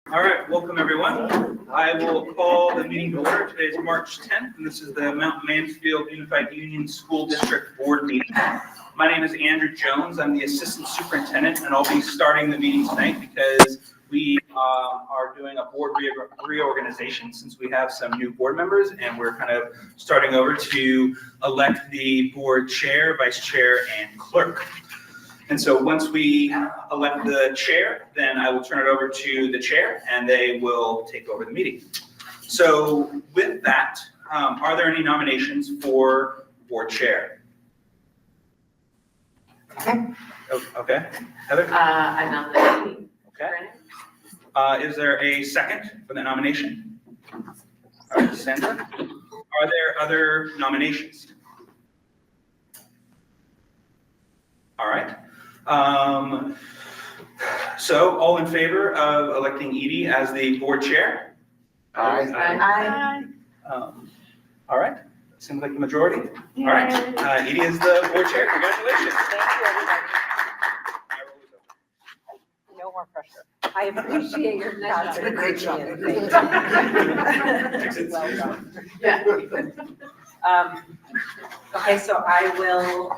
All right, welcome everyone. I will call the meeting to order. Today is March 10th, and this is the Mount Mansfield Unified Union School District Board meeting. My name is Andrew Jones. I'm the Assistant Superintendent, and I'll be starting the meeting tonight because we are doing a board reorganization since we have some new board members, and we're kind of starting over to elect the board chair, vice chair, and clerk. And so once we elect the chair, then I will turn it over to the chair and they will take over the meeting. So with that, are there any nominations for board chair? Okay. Okay. Heather? I nominate. Okay. Is there a second for the nomination? All right, Sandra. Are there other nominations? All right. So all in favor of electing Edie as the board chair? Aye. All right, seems like the majority. All right, Edie is the board chair. Congratulations. Thank you, everybody. No more pressure. I appreciate your confidence. Great job. Well done. Yeah. Okay, so I will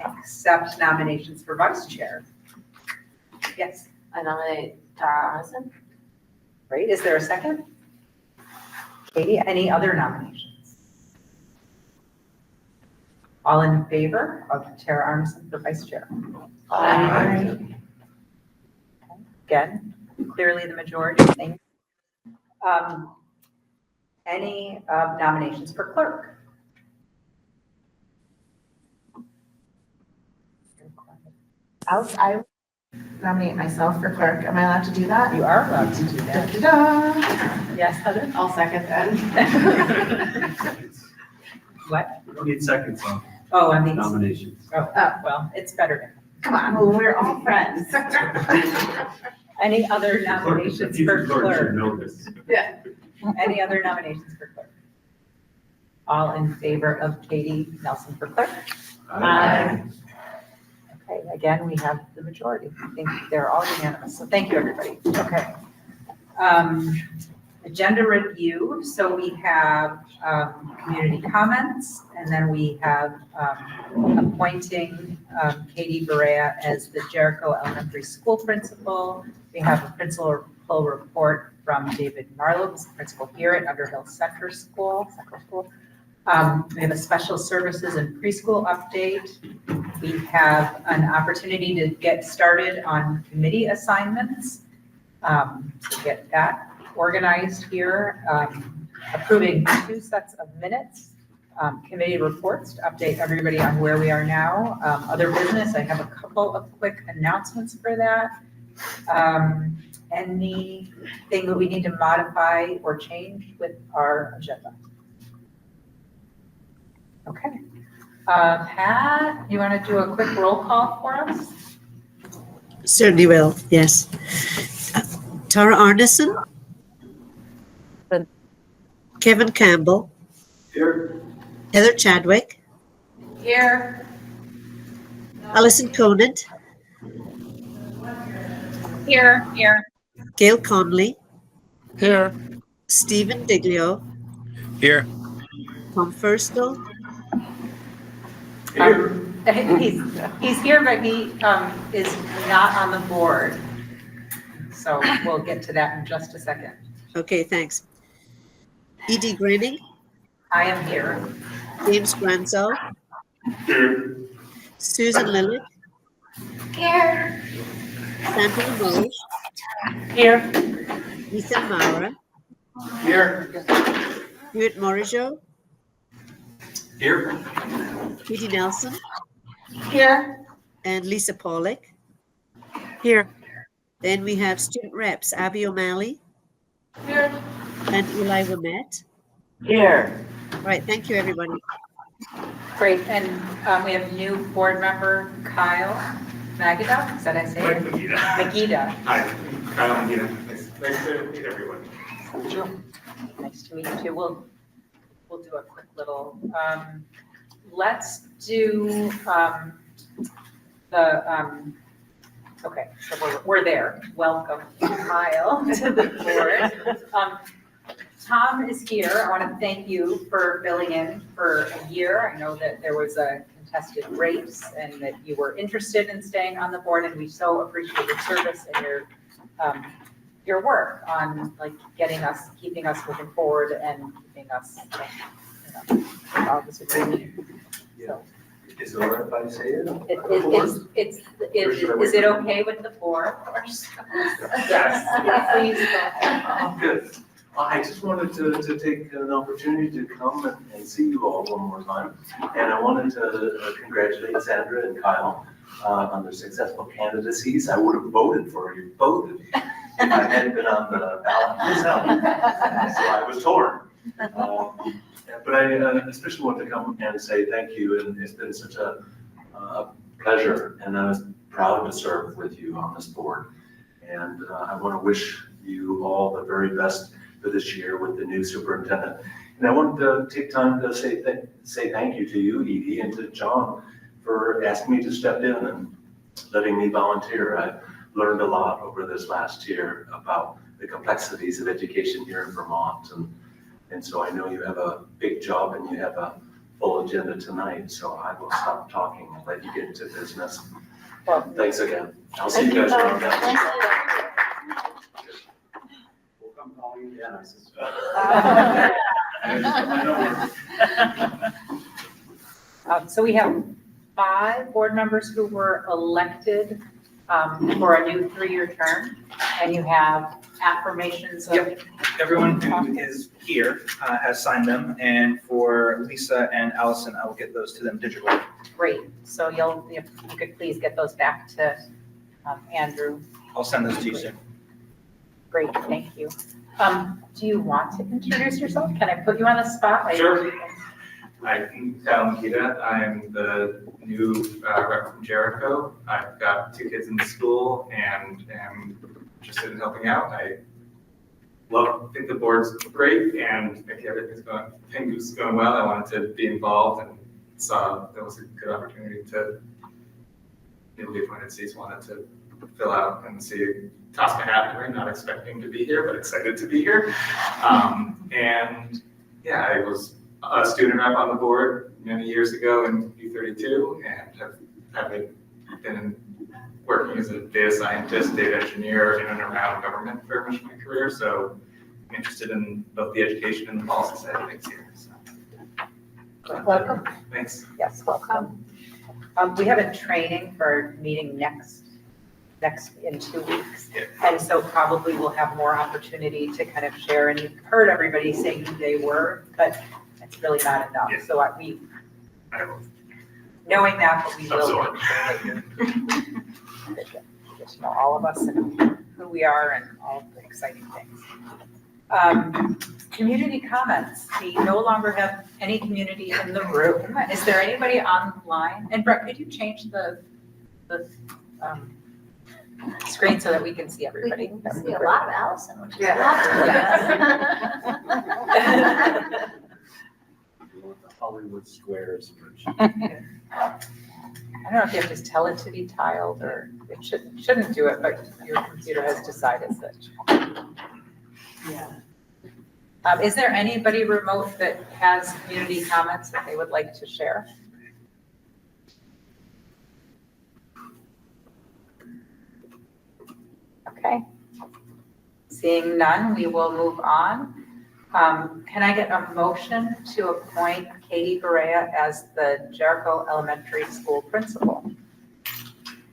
accept nominations for vice chair. Yes. I nominate Tara Arneson. Great. Is there a second? Katie, any other nominations? All in favor of Tara Arneson for vice chair? Aye. Again, clearly the majority. Thank you. Any nominations for clerk? I nominate myself for clerk. Am I allowed to do that? You are allowed to do that. Da-da-da. Yes, Heather? I'll second that. What? We don't need seconds on Oh, I mean, nominations. well, it's better. Come on, well, we're all friends. Any other nominations for Should clerk? know this. Any other nominations for clerk? All in favor of Katie Nelson for clerk? Aye. Okay, again, we have the majority. I think they're all unanimous, so thank you, everybody. Okay. Agenda review, so we have community comments, and then we have appointing Katie Barea as the Jericho Elementary School principal. We have a principal report from David Marlow, who's the principal here at Underhill Central School. We have a special services and preschool update. We have an opportunity to get started on committee assignments, to get that organized here, approving 2 sets of minutes, committee reports to update everybody on where we are now. Other business, I have a couple of quick announcements for that. Anything that we need to modify or change with our agenda? Okay. Pat, you want to do a quick roll call for us? Certainly will, yes. Tara Arneson. Kevin Campbell. Here. Heather Chadwick. Here. Alison Conant. Here. Gail Conley. Here. Stephen Diglio. Here. Tom Firstel. He's here, but he is not on the board. So we'll get to that in just a second. Okay, thanks. Edie Granning. I am here. James Granzo. Here. Susan Lillich. Here. Sandra Mose. Here. Ethan Maurer. Here. Hewitt Morijo. Here. Katie Nelson. Here. And Lisa Pollock. Here. Then we have student reps Abby O'Malley Here. and Eli Wimette. Here. All right, thank you, everybody. Great. And we have new board member Kyle Magida. Is that I say it? Magida. Hi, Kyle Magida. Nice to meet everyone. Nice to meet you too. We'll do a quick little, let's do the Okay, so we're there. Welcome, Kyle, to the board. Tom is here. I want to thank you for filling in for a year. I know that there was a contested race and that you were interested in staying on the board, and we so appreciate your service and your work on like keeping us moving forward and keeping us, all this agreement. So. Is it all right if I say it? Is it okay with the board, of course? Yes. Please go ahead. Good. I just wanted to take an opportunity to come and see you all one more time. And I wanted to congratulate Sandra and Kyle on their successful candidacies. I would have voted for you, both of you, if I hadn't been on the ballot myself. So I was torn. But I especially want to come and say thank you, and it's been such a pleasure, and I was proud to serve with you on this board. And I want to wish you all the very best for this year with the new superintendent. And I wanted to take time to say thank you to you, Edie, and to John for asking me to step in and letting me volunteer. I've learned a lot over this last year about the complexities of education here in Vermont, and so I know you have a big job and you have a full agenda tonight, so I will stop talking and let you get into business. Well, thanks again. I'll see you guys around now. We'll come call you again, I So we have 5 board members who were elected for a new 3-year term, and you have affirmations of. Yep. Everyone who is here has signed them, and for Lisa and Allison, I will get those to them digitally. Great, so if you could please get those back to Andrew. I'll send those to you soon. Great, thank you. Do you want to introduce yourself? Can I put you on the spot? Sure. I'm Kyle Makita. I'm the new rep from Jericho. I've got 2 kids in the school and am interested in helping out. I think the board's great and think everything's going well. I wanted to be involved and saw that was a good opportunity to newly appointed seats, wanted to fill out and see, toss my hat in the ring, not expecting to be here, but excited to be here. And yeah, I was a student rep on the board many years ago in U32 and have been working as a data scientist, data engineer in and around government for much of my career. So I'm interested in both the education and the policy side of things here. So. Welcome. Thanks. Yes, welcome. We have a training for meeting next in 2 weeks. Yeah. And so probably we'll have more opportunity to kind of share, and you've heard everybody saying who they were, but it's really not enough. Yeah. So knowing that, but we will Absorb. make sure that you get to know all of us and who we are and all the exciting things. Community comments. We no longer have any community in the room. Is there anybody online? And Brett, could you change the screen so that we can see everybody? We can see a lot of Allison, which is the Hollywood Squares version. I don't know if you have to tell it to be tiled or it shouldn't do it, but your computer has decided that. Yeah. Is there anybody remote that has community comments that they would like to share? Okay. Seeing none, we will move on. Can I get a motion to appoint Katie Barea as the Jericho Elementary School principal?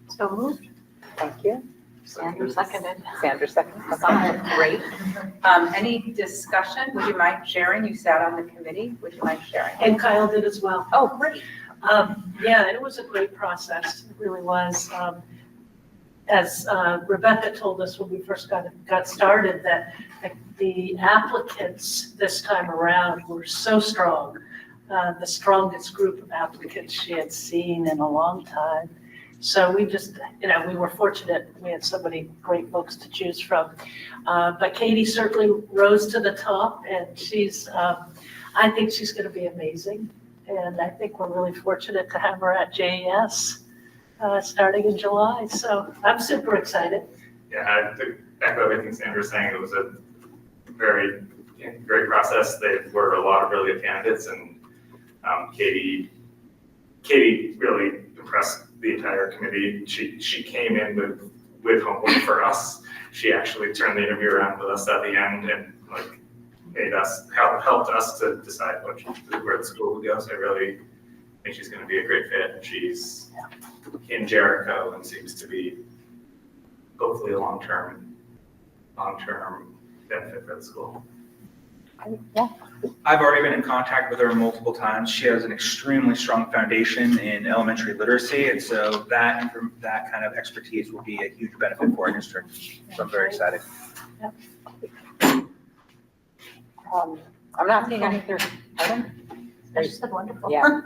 So moved. Thank you. Sandra seconded. Sandra seconded. Great. Any discussion? Would you mind sharing? You sat on the committee. Would you mind sharing? And Kyle did as well. Oh, great. Yeah, it was a great process. It really was. As Rebecca told us when we first got started, that the applicants this time around were so strong, the strongest group of applicants she had seen in a long time. So we just, we were fortunate. We had so many great folks to choose from. But Katie certainly rose to the top, and I think she's going to be amazing. And I think we're really fortunate to have her at JES. starting in July. So I'm super excited. Yeah, to echo everything Sandra was saying, it was a very great process. There were a lot of really good candidates, and Katie really impressed the entire committee. She came in with homework for us. She actually turned the interview around with us at the end and like helped us to decide where the school would go. So I really think she's going to be a great fit. She's in Jericho and seems to be hopefully a long-term benefit for the school. Yeah. I've already been in contact with her multiple times. She has an extremely strong foundation in elementary literacy, and so that kind of expertise will be a huge benefit for our district. So I'm very excited. I'm not seeing any third item. I just said wonderful. Yeah.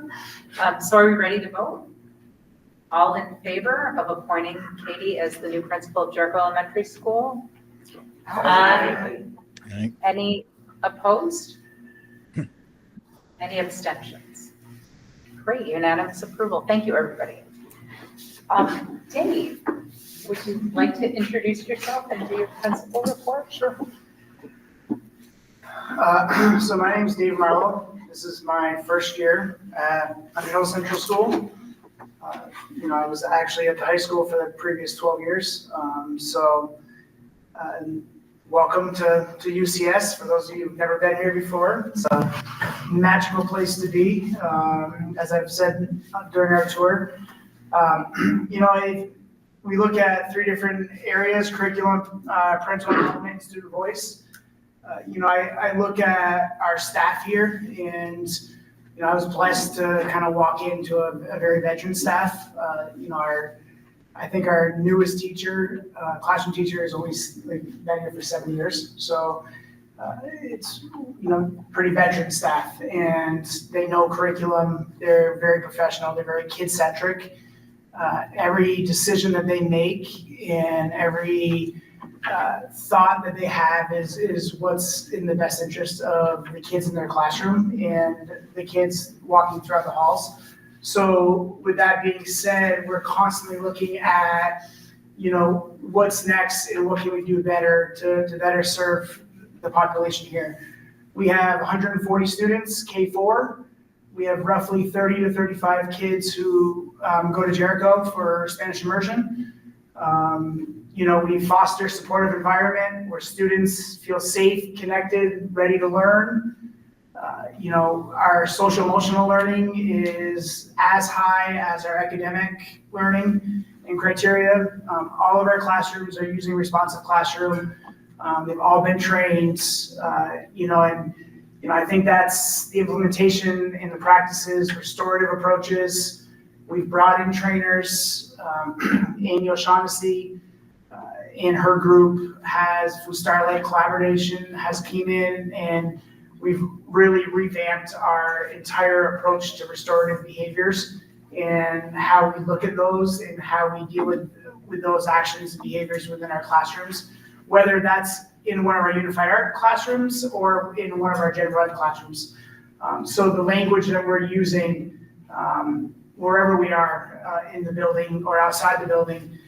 So are we ready to vote? All in favor of appointing Katie as the new principal of Jericho Elementary School? Any opposed? Any abstentions? Great, unanimous approval. Thank you, everybody. Dave, would you like to introduce yourself and do your principal report? Sure. So my name is Dave Marlow. This is my first year at Underhill Central School. I was actually at the high school for the previous 12 years. Welcome to UCS. For those of you who've never been here before, it's a magical place to be. As I've said during our tour, we look at 3 different areas: curriculum, parental involvement, and student voice. I look at our staff here, and I was blessed to kind of walk into a very veteran staff. I think our newest teacher, classroom teacher, has only been here for 7 years. So it's, pretty veteran staff, and they know curriculum. They're very professional. They're very kid-centric. Every decision that they make and every thought that they have is what's in the best interest of the kids in their classroom and the kids walking throughout the halls. So with that being said, we're constantly looking at, what's next and what can we do better to better serve the population here. We have 140 students, K4. We have roughly 30 to 35 kids who go to Jericho for Spanish immersion. We foster a supportive environment where students feel safe, connected, ready to learn. Our social emotional learning is as high as our academic learning and criteria. All of our classrooms are using responsive classroom. They've all been trained, I think that's the implementation in the practices, restorative approaches. We've brought in trainers. Amy O'Shaughnessy in her group through Starlight Collaboration, has came in, and we've really revamped our entire approach to restorative behaviors and how we look at those and how we deal with those actions and behaviors within our classrooms, whether that's in one of our unified art classrooms or in one of our general ed classrooms. So the language that we're using wherever we are in the building or outside the building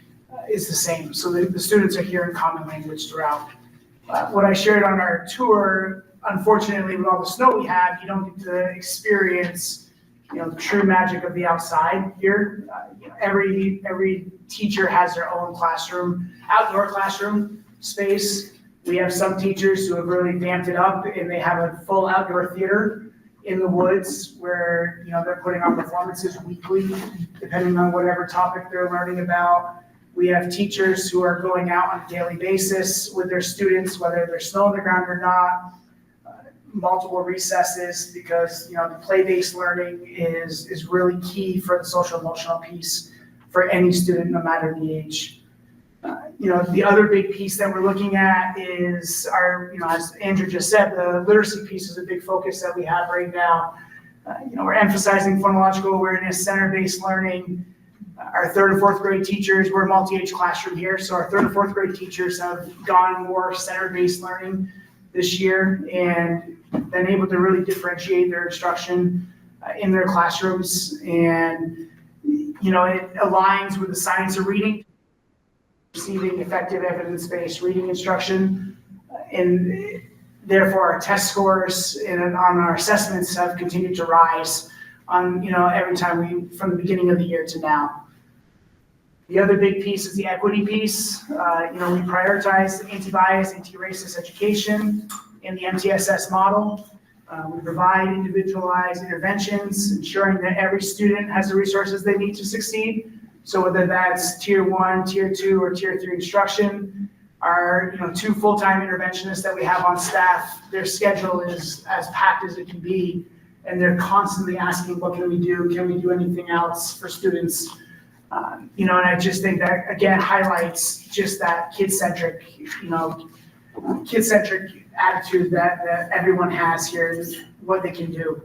is the same. So the students are hearing common language throughout. What I shared on our tour, unfortunately, with all the snow we have, you don't get to experience, the true magic of the outside here. Every teacher has their own outdoor classroom space. We have some teachers who have really vamped it up, and they have a full outdoor theater in the woods where, they're putting on performances weekly, depending on whatever topic they're learning about. We have teachers who are going out on a daily basis with their students, whether there's snow on the ground or not, multiple recesses, because, the play-based learning is really key for the social emotional piece for any student, no matter the age. The other big piece that we're looking at is our, as Andrew just said, the literacy piece is a big focus that we have right now. We're emphasizing phonological awareness, center-based learning. Our 3rd and 4th grade teachers, we're a multi-age classroom here, so our 3rd and 4th grade teachers have gone more center-based learning this year and been able to really differentiate their instruction in their classrooms. And, it aligns with the science of reading, receiving effective evidence-based reading instruction, and therefore our test scores and on our assessments have continued to rise on, every time from the beginning of the year to now. The other big piece is the equity piece. We prioritize anti-bias, anti-racist education in the MTSS model. We provide individualized interventions, ensuring that every student has the resources they need to succeed. So whether that's tier 1, tier 2, or tier 3 instruction, our 2 full-time interventionists that we have on staff, their schedule is as packed as it can be, and they're constantly asking, what can we do? Can we do anything else for students? And I just think that, again, highlights just that kid-centric attitude that everyone has here and what they can do.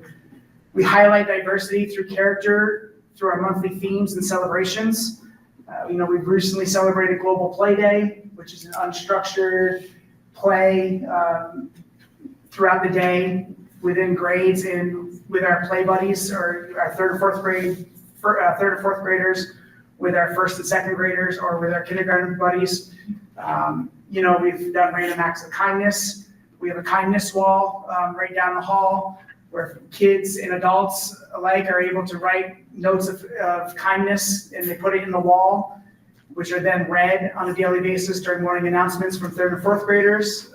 We highlight diversity through character, through our monthly themes and celebrations. We've recently celebrated Global Play Day, which is an unstructured play throughout the day within grades and with our play buddies, or our third or fourth graders, with our first and second graders, or with our kindergarten buddies. We've done random acts of kindness. We have a kindness wall right down the hall where kids and adults alike are able to write notes of kindness, and they put it in the wall, which are then read on a daily basis during morning announcements from third and fourth graders,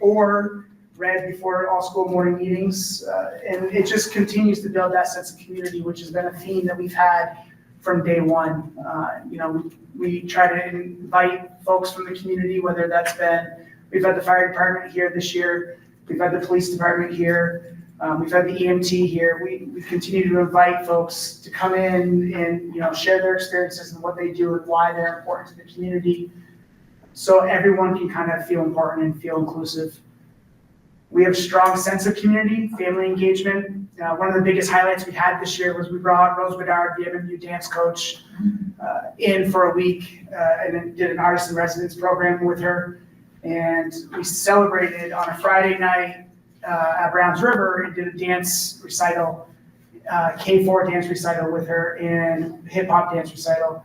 or read before all school morning meetings. And it just continues to build that sense of community, which has been a theme that we've had from day one. We try to invite folks from the community, whether that's been, we've had the fire department here this year, we've had the police department here, we've had the EMT here. We continue to invite folks to come in and share their experiences and what they do and why they're important to the community, so everyone can kind of feel important and feel inclusive. We have a strong sense of community, family engagement. One of the biggest highlights we had this year was we brought Rose Bedard, the MMU dance coach, in for a week and then did an artist in residence program with her. And we celebrated on a Friday night at Browns River and did a dance recital, K4 dance recital with her, and hip hop dance recital.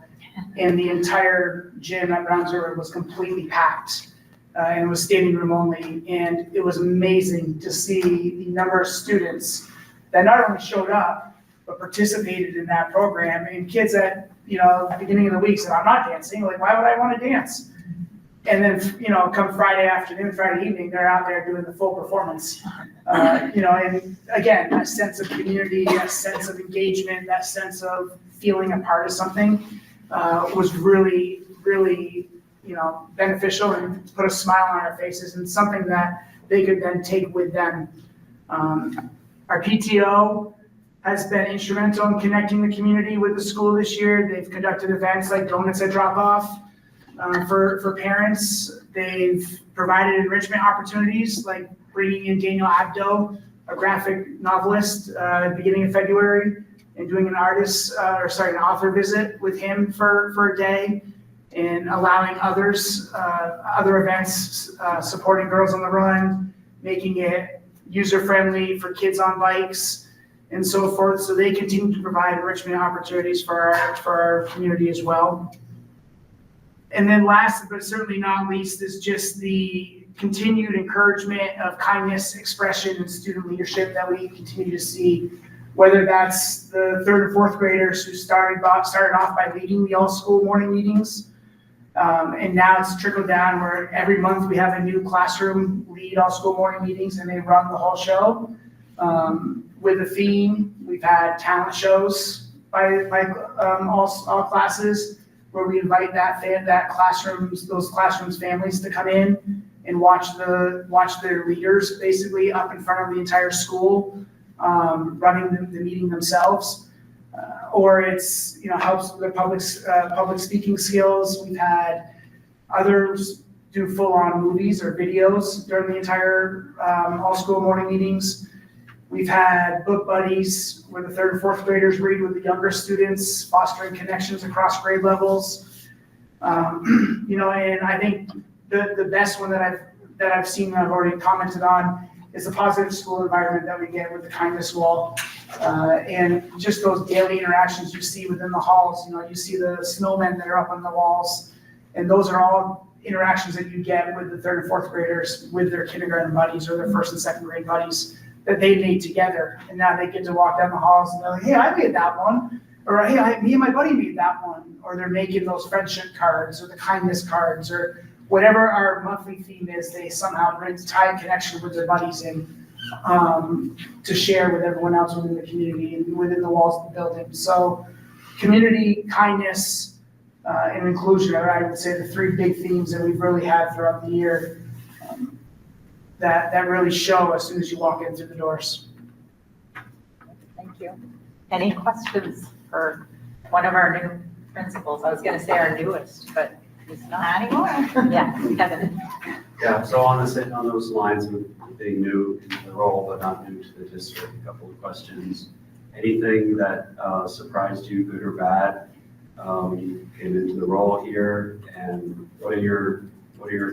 And the entire gym at Browns River was completely packed. And it was standing room only, and it was amazing to see the number of students that not only showed up, but participated in that program. And kids at, at the beginning of the week said, I'm not dancing, like, why would I want to dance? And then, come Friday afternoon, Friday evening, they're out there doing the full performance. And again, that sense of community, that sense of engagement, that sense of feeling a part of something was really, really, beneficial and put a smile on our faces, and something that they could then take with them. Our PTO has been instrumental in connecting the community with the school this year. They've conducted events like Donuts at Drop-Off for parents. They've provided enrichment opportunities like bringing in Daniel Abdo, a graphic novelist, at the beginning of February, and doing an author visit with him for a day, and allowing other events, supporting Girls on the Run, making it user-friendly for kids on bikes, and so forth. So they continue to provide enrichment opportunities for our community as well. And then last, but certainly not least, is just the continued encouragement of kindness, expression, and student leadership that we continue to see, whether that's the third and fourth graders who started off by leading the all-school morning meetings, and now it's trickled down where every month we have a new classroom lead all school morning meetings, and they run the whole show with a theme. We've had talent shows by all classes, where we invite those classrooms families to come in and watch their leaders basically up in front of the entire school, running the meeting themselves. Or it's, helps with their public speaking skills. We've had others do full-on movies or videos during the entire all school morning meetings. We've had book buddies where the third and fourth graders read with the younger students, fostering connections across grade levels. And I think the best one that I've seen that I've already commented on is the positive school environment that we get with the kindness wall. And just those daily interactions you see within the halls, you see the snowmen that are up on the walls, and those are all interactions that you get with the third and fourth graders, with their kindergarten buddies or their first and second grade buddies that they made together. And now they get to walk down the halls and they're like, hey, I made that one. Or hey, me and my buddy made that one. Or they're making those friendship cards or the kindness cards or whatever our monthly theme is, they somehow bring to tie a connection with their buddies in to share with everyone else within the community and within the walls of the building. So community, kindness, and inclusion are, I would say, the three big themes that we've really had throughout the year that really show as soon as you walk in through the doors. Thank you. Any questions for one of our new principals? I was going to say our newest, but he's not anymore. Yeah, Kevin. Yeah, so on those lines of being new in the role, but not new to the district, a couple of questions. Anything that surprised you, good or bad, you came into the role here, and what are your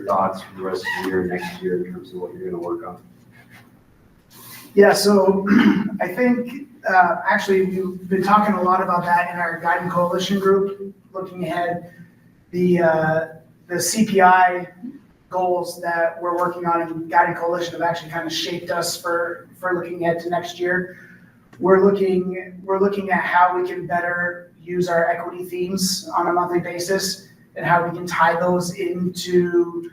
thoughts for the rest of the year, next year, in terms of what you're going to work on? Yeah, so I think actually we've been talking a lot about that in our Guiding Coalition group, looking ahead. The CPI goals that we're working on in Guiding Coalition have actually kind of shaped us for looking ahead to next year. We're looking at how we can better use our equity themes on a monthly basis and how we can tie those into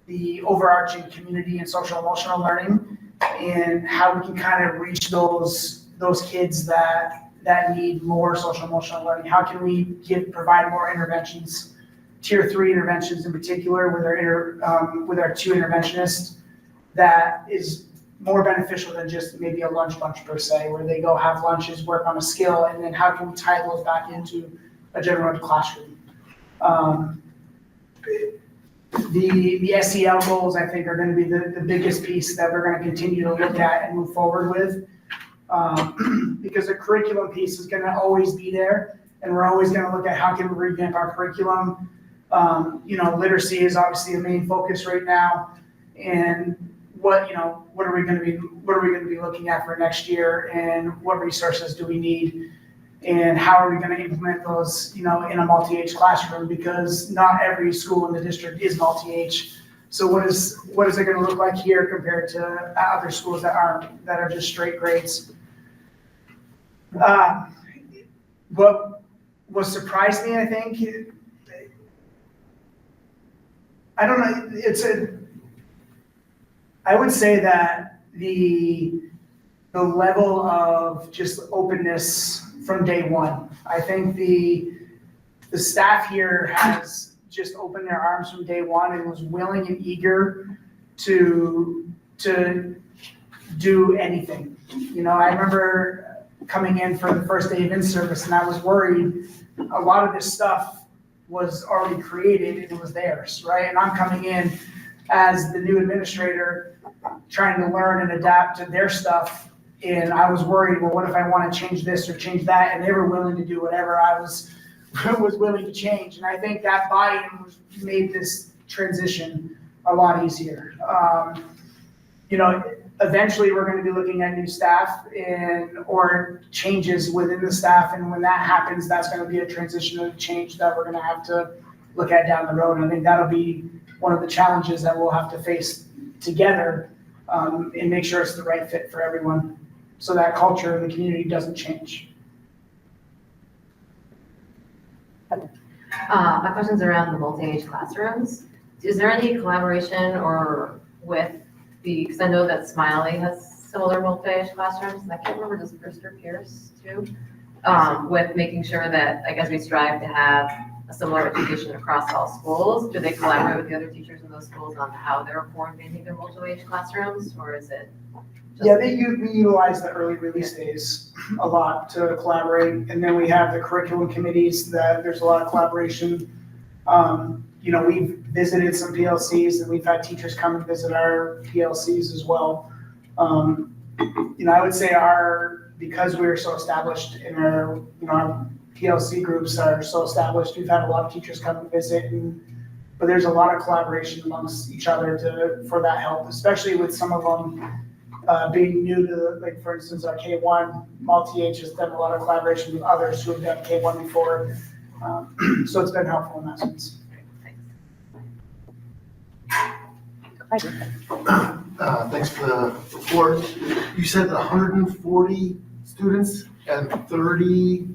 the overarching community and social emotional learning, and how we can kind of reach those kids that need more social emotional learning. How can we provide more interventions, tier 3 interventions in particular with our 2 interventionists, that is more beneficial than just maybe a lunch bunch per se, where they go have lunches, work on a skill, and then how can we tie those back into a general ed classroom. The SEL goals, I think, are going to be the biggest piece that we're going to continue to look at and move forward with, because the curriculum piece is going to always be there, and we're always going to look at how can we revamp our curriculum. Literacy is obviously a main focus right now, and what are we going to be looking at for next year, and what resources do we need, and how are we going to implement those, in a multi-age classroom, because not every school in the district is multi-age. So what is it going to look like here compared to other schools that are just straight grades? What surprised me, I think, I don't know, I would say that the level of just openness from day one. I think the staff here has just opened their arms from day one and was willing and eager to do anything. I remember coming in for the first day of in-service, and I was worried a lot of this stuff was already created and it was theirs, right? And I'm coming in as the new administrator, trying to learn and adapt to their stuff. And I was worried, well, what if I want to change this or change that? And they were willing to do whatever I was willing to change. And I think that buy-in made this transition a lot easier. Eventually we're going to be looking at new staff or changes within the staff. And when that happens, that's going to be a transition and a change that we're going to have to look at down the road. And I think that'll be one of the challenges that we'll have to face together, and make sure it's the right fit for everyone, so that culture in the community doesn't change. My question's around the multi-age classrooms. Is there any collaboration because I know that Smiley has similar multi-age classrooms, and I can't remember, does Brewster Pierce too? With making sure that, I guess, we strive to have a similar education across all schools. Do they collaborate with the other teachers in those schools on how they're coordinating their multi-age classrooms, or is it? Yeah, we utilize the early release days a lot to collaborate, and then we have the curriculum committees that there's a lot of collaboration. We've visited some PLCs, and we've had teachers come and visit our PLCs as well. I would say because we're so established in our PLC groups are so established, we've had a lot of teachers come and visit, but there's a lot of collaboration amongst each other for that help, especially with some of them being new to, like, for instance, our K1, multi-age has done a lot of collaboration with others who have done K1 before. So it's been helpful in that sense. Thanks for the report. You said 140 students and 30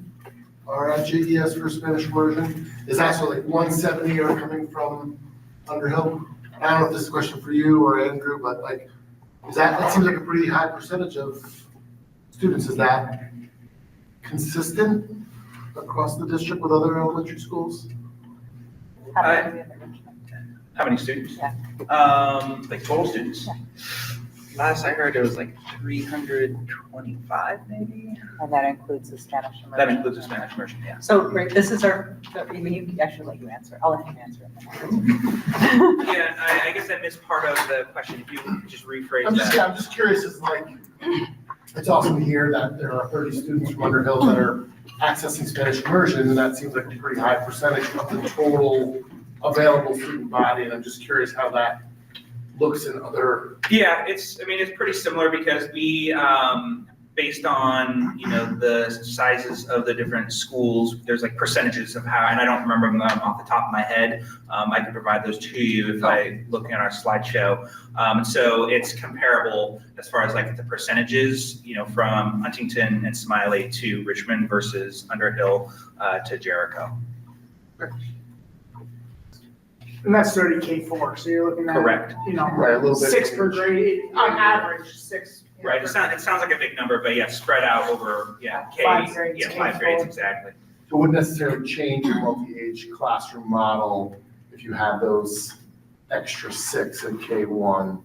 are at JDS for Spanish immersion. Is that so like 170 are coming from Underhill? I don't know if this is a question for you or Andrew, but like, that seems like a pretty high percentage of students. Is that consistent across the district with other elementary schools? How many do we have in Richmond? How many students? Yeah. Like total students? Yeah. Last I heard it was like 325 maybe? And that includes the Spanish immersion. That includes the Spanish immersion, yeah. So, Rick, this is our, I should let you answer. I'll let you answer it. Yeah, I guess I missed part of the question. If you could just rephrase I'm that. just curious, it's like, it's awesome to hear that there are 30 students from Underhill that are accessing Spanish immersion, and that seems like a pretty high percentage of the total available student body, and I'm just curious how that looks in other. Yeah, it's pretty similar because we, based on, the sizes of the different schools, there's like percentages of how, and I don't remember them off the top of my head. I can provide those to you if I look at our slideshow. So it's comparable as far as like the percentages, from Huntington and Smiley to Richmond versus Underhill to Jericho. And that's 30 K4, so you're looking at. Correct. Right, a little bit. 6 per grade, on average, 6. Right, it sounds like a big number, but yeah, spread out over, K, 5 grades, yeah, 5 grades, exactly. It wouldn't necessarily change your multi-age classroom model if you had those extra 6 in K1,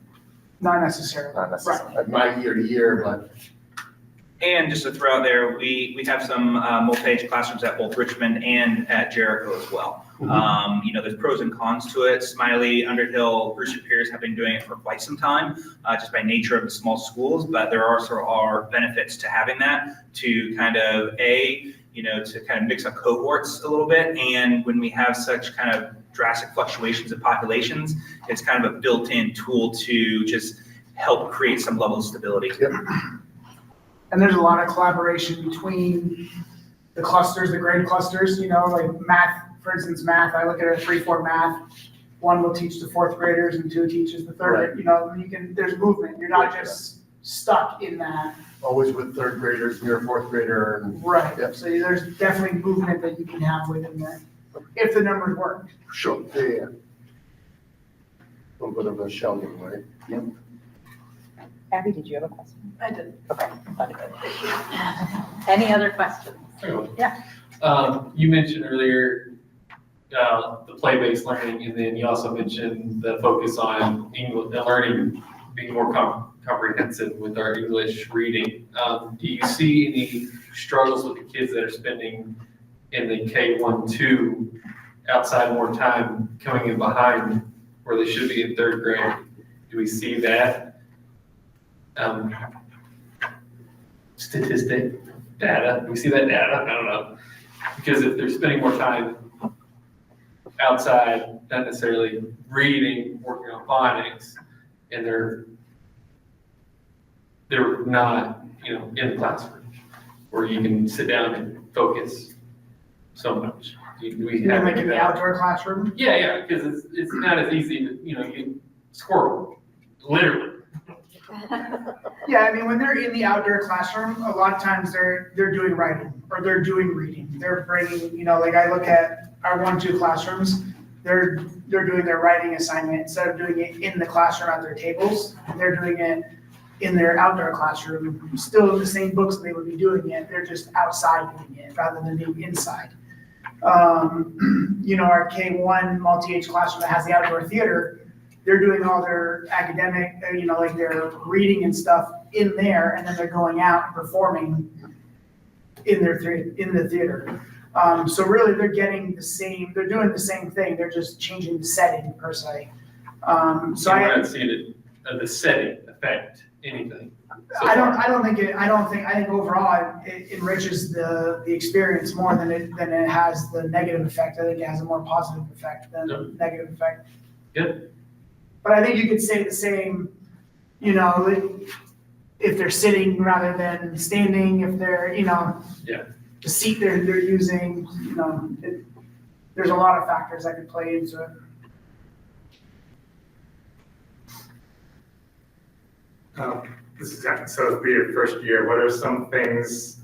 Not necessarily. not necessarily, like my year to year, but. And just to throw out there, we have some multi-age classrooms at both Richmond and at Jericho as well. There's pros and cons to it. Smiley, Underhill, Brewster Pierce have been doing it for quite some time, just by nature of the small schools, but there also are benefits to having that to kind of, to kind of mix up cohorts a little bit. And when we have such kind of drastic fluctuations in populations, it's kind of a built-in tool to just help create some level of stability. Yep. And there's a lot of collaboration between the clusters, the grade clusters, like math, for instance, math, I look at a 3-4 math, 1 will teach the 4th graders and 2 teaches the 3rd, there's movement, you're not just stuck in that. Always with 3rd graders, and you're a 4th grader. And, Right, yep. so there's definitely movement that you can have within there, if the numbers work. Sure, yeah. A little bit of a shell game, right? Yep. Abby, did you have a question? I did. Okay. Any other questions? Yeah. You mentioned earlier the play-based learning, and then you also mentioned the focus on English learning being more comprehensive with our English reading. Do you see any struggles with the kids that are spending in the K1-2 outside more time coming in behind where they should be in 3rd grade? Do we see that? Statistic data, do we see that data? I don't know. Because if they're spending more time outside, not necessarily reading, working on phonics, and they're not, in the classroom where you can sit down and focus so much. Do we have Like in the outdoor classroom? Yeah, because it's not as easy to, you squirrel, literally. Yeah, when they're in the outdoor classroom, a lot of times they're doing writing or they're doing reading. They're bringing, like I look at our 1-2 classrooms, they're doing their writing assignment instead of doing it in the classroom at their tables. They're doing it in their outdoor classroom, still in the same books they would be doing it. They're just outside doing it rather than being inside. Our K1 multi-age classroom that has the outdoor theater, they're doing all their academic, like their reading and stuff in there, and then they're going out and performing in the theater. So really, they're doing the same thing. They're just changing the setting per se. So I haven't seen the setting affect anything. I think overall it enriches the experience more than it has the negative effect. I think it has a more positive effect than the negative effect. Good. But I think you could say the same, if they're sitting rather than standing, if they're, Yeah. the seat they're using, there's a lot of factors that could play into it. This is, so it'll be your first year. What are some things,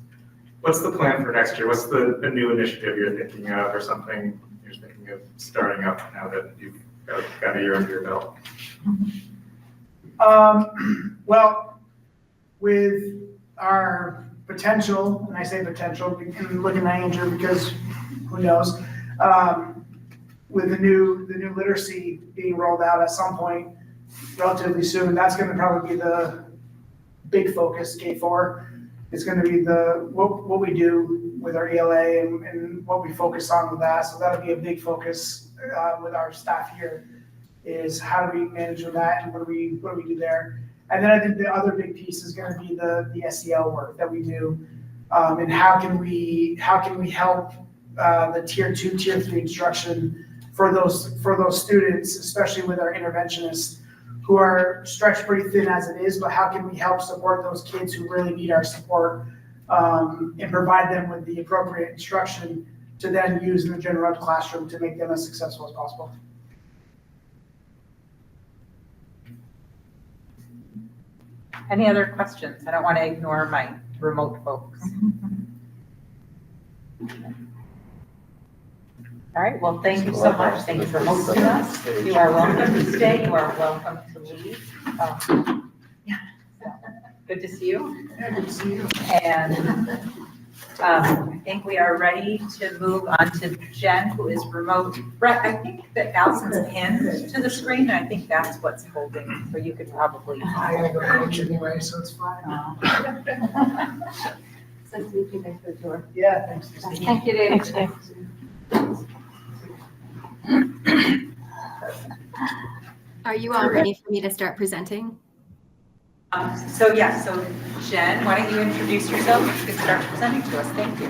what's the plan for next year? What's a new initiative you're thinking of or something you're thinking of starting up now that you've got a year under your belt? Well, with our potential, and I say potential, and looking at Andrew because who knows, with the new literacy being rolled out at some point relatively soon, that's going to probably be the big focus. K4 is going to be what we do with our ELA and what we focus on with that. So that'll be a big focus with our staff here. Is how do we manage with that and what do we do there? And then I think the other big piece is going to be the SEL work that we do, and how can we help the tier 2, tier 3 instruction for those students, especially with our interventionists who are stretched pretty thin as it is, but how can we help support those kids who really need our support and provide them with the appropriate instruction to then use in the general ed classroom to make them as successful as possible. Any other questions? I don't want to ignore my remote folks. All right, well, thank you so much. Thank you for hosting us. You are welcome to stay. You are welcome to leave. Good to see you. Yeah, good to see you. And I think we are ready to move on to Jenn, who is remote. Brett, I think that Allison's pinned to the screen. I think that's what's holding, so you could probably. I gotta go coach anyway, so it's fine. So to meet you. Thanks for the tour. Yeah, thanks. Thank you, Dave. Are you all ready for me to start presenting? So Jenn, why don't you introduce yourself? You can start presenting to us. Thank you.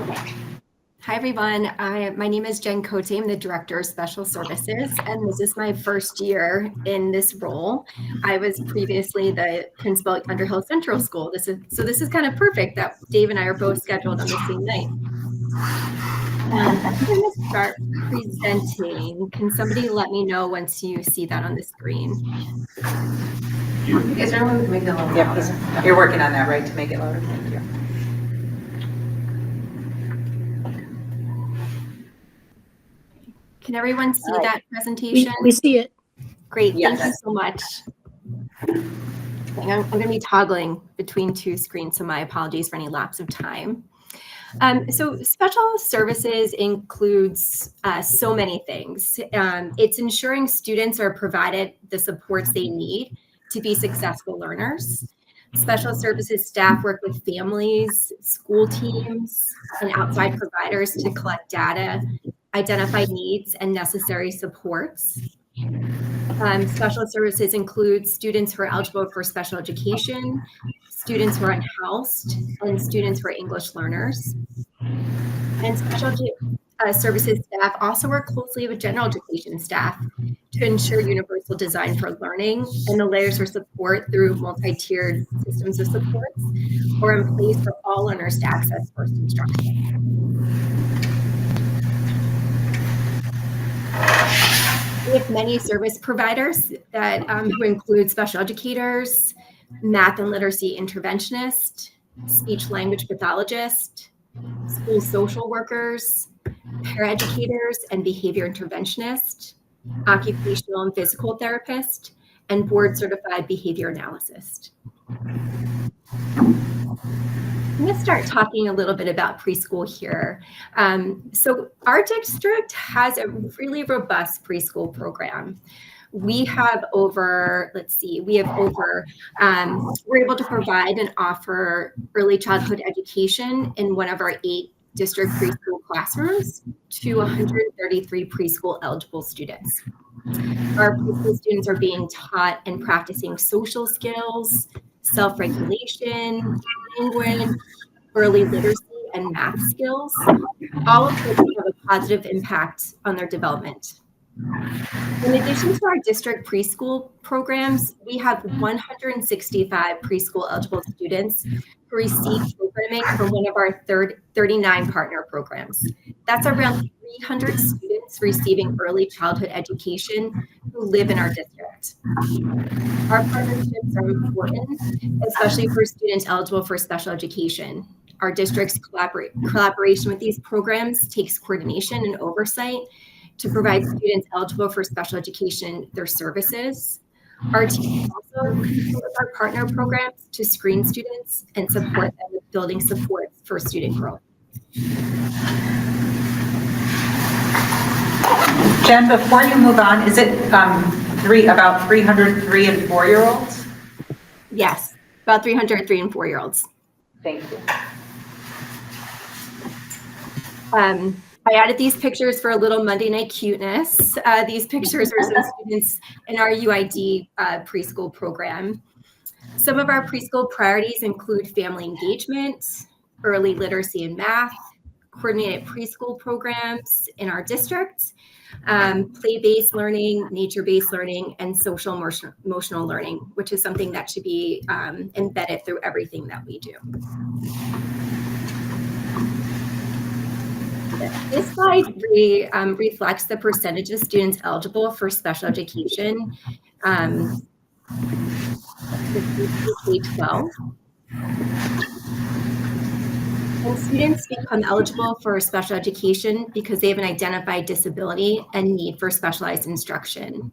Hi, everyone. My name is Jenn Cote. I'm the Director of Special Services, and this is my first year in this role. I was previously the principal at Underhill Central School. This is kind of perfect that Dave and I are both scheduled on the same night. I'm going to start presenting. Can somebody let me know once you see that on the screen? Is there one to make it a little louder? Yeah, you're working on that, right, to make it louder? Thank you. Can everyone see that presentation? We see it. Great, Yes. thank you so much. I'm going to be toggling between two screens, so my apologies for any lapse of time. So special services includes so many things. It's ensuring students are provided the supports they need to be successful learners. Special services staff work with families, school teams, and outside providers to collect data, identify needs and necessary supports. Special services include students who are eligible for special education, students who are unhoused, and students who are English learners. And special services staff also work closely with general education staff to ensure universal design for learning and the layers of support through multi-tiered systems of supports are in place for all learners to access first instruction. We have many service providers that who include special educators, math and literacy interventionists, speech language pathologists, school social workers, paraeducators and behavior interventionists, occupational and physical therapists, and board certified behavior analyst. I'm going to start talking a little bit about preschool here. So our district has a really robust preschool program. We have we're able to provide and offer early childhood education in one of our 8 district preschool classrooms to 133 preschool eligible students. Our preschool students are being taught and practicing social skills, self-regulation, language, early literacy, and math skills, all of which have a positive impact on their development. In addition to our district preschool programs, we have 165 preschool eligible students who receive programming from one of our 39 partner programs. That's around 300 students receiving early childhood education who live in our district. Our partnerships are important, especially for students eligible for special education. Our district's collaboration with these programs takes coordination and oversight to provide students eligible for special education their services. Our team also consult with our partner programs to screen students and support them with building supports for student growth. Jen, before you move on, is it about 300 3 and 4-year-olds? Yes, about 300 3 and 4-year-olds. Thank you. I added these pictures for a little Monday night cuteness. These pictures are some students in our UID preschool program. Some of our preschool priorities include family engagement, early literacy and math, coordinated preschool programs in our district, play-based learning, nature-based learning, and social emotional learning, which is something that should be embedded through everything that we do. This slide reflects the percentage of students eligible for special education K-12. When students become eligible for special education because they have an identified disability and need for specialized instruction.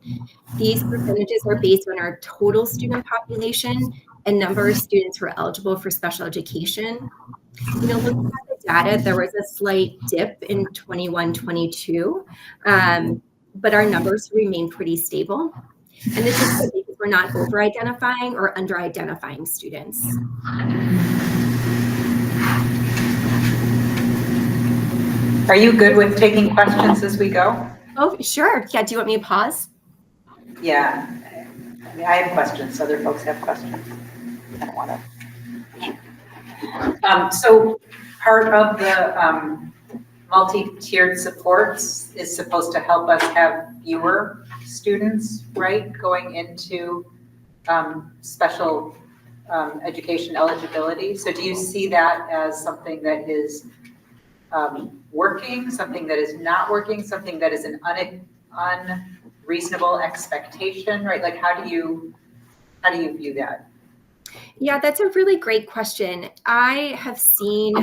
These percentages are based on our total student population and number of students who are eligible for special education. You know, looking at the data, there was a slight dip in 21-22, but our numbers remain pretty stable. And this is because we're not over-identifying or under-identifying students. Are you good with taking questions as we go? Oh, sure. Yeah, do you want me to pause? Yeah. I mean, I have questions. Other folks have questions. I don't want to. So part of the multi-tiered supports is supposed to help us have fewer students, right, going into special education eligibility. So do you see that as something that is working, something that is not working, something that is an unreasonable expectation, right? Like how do you view that? Yeah, that's a really great question. I have seen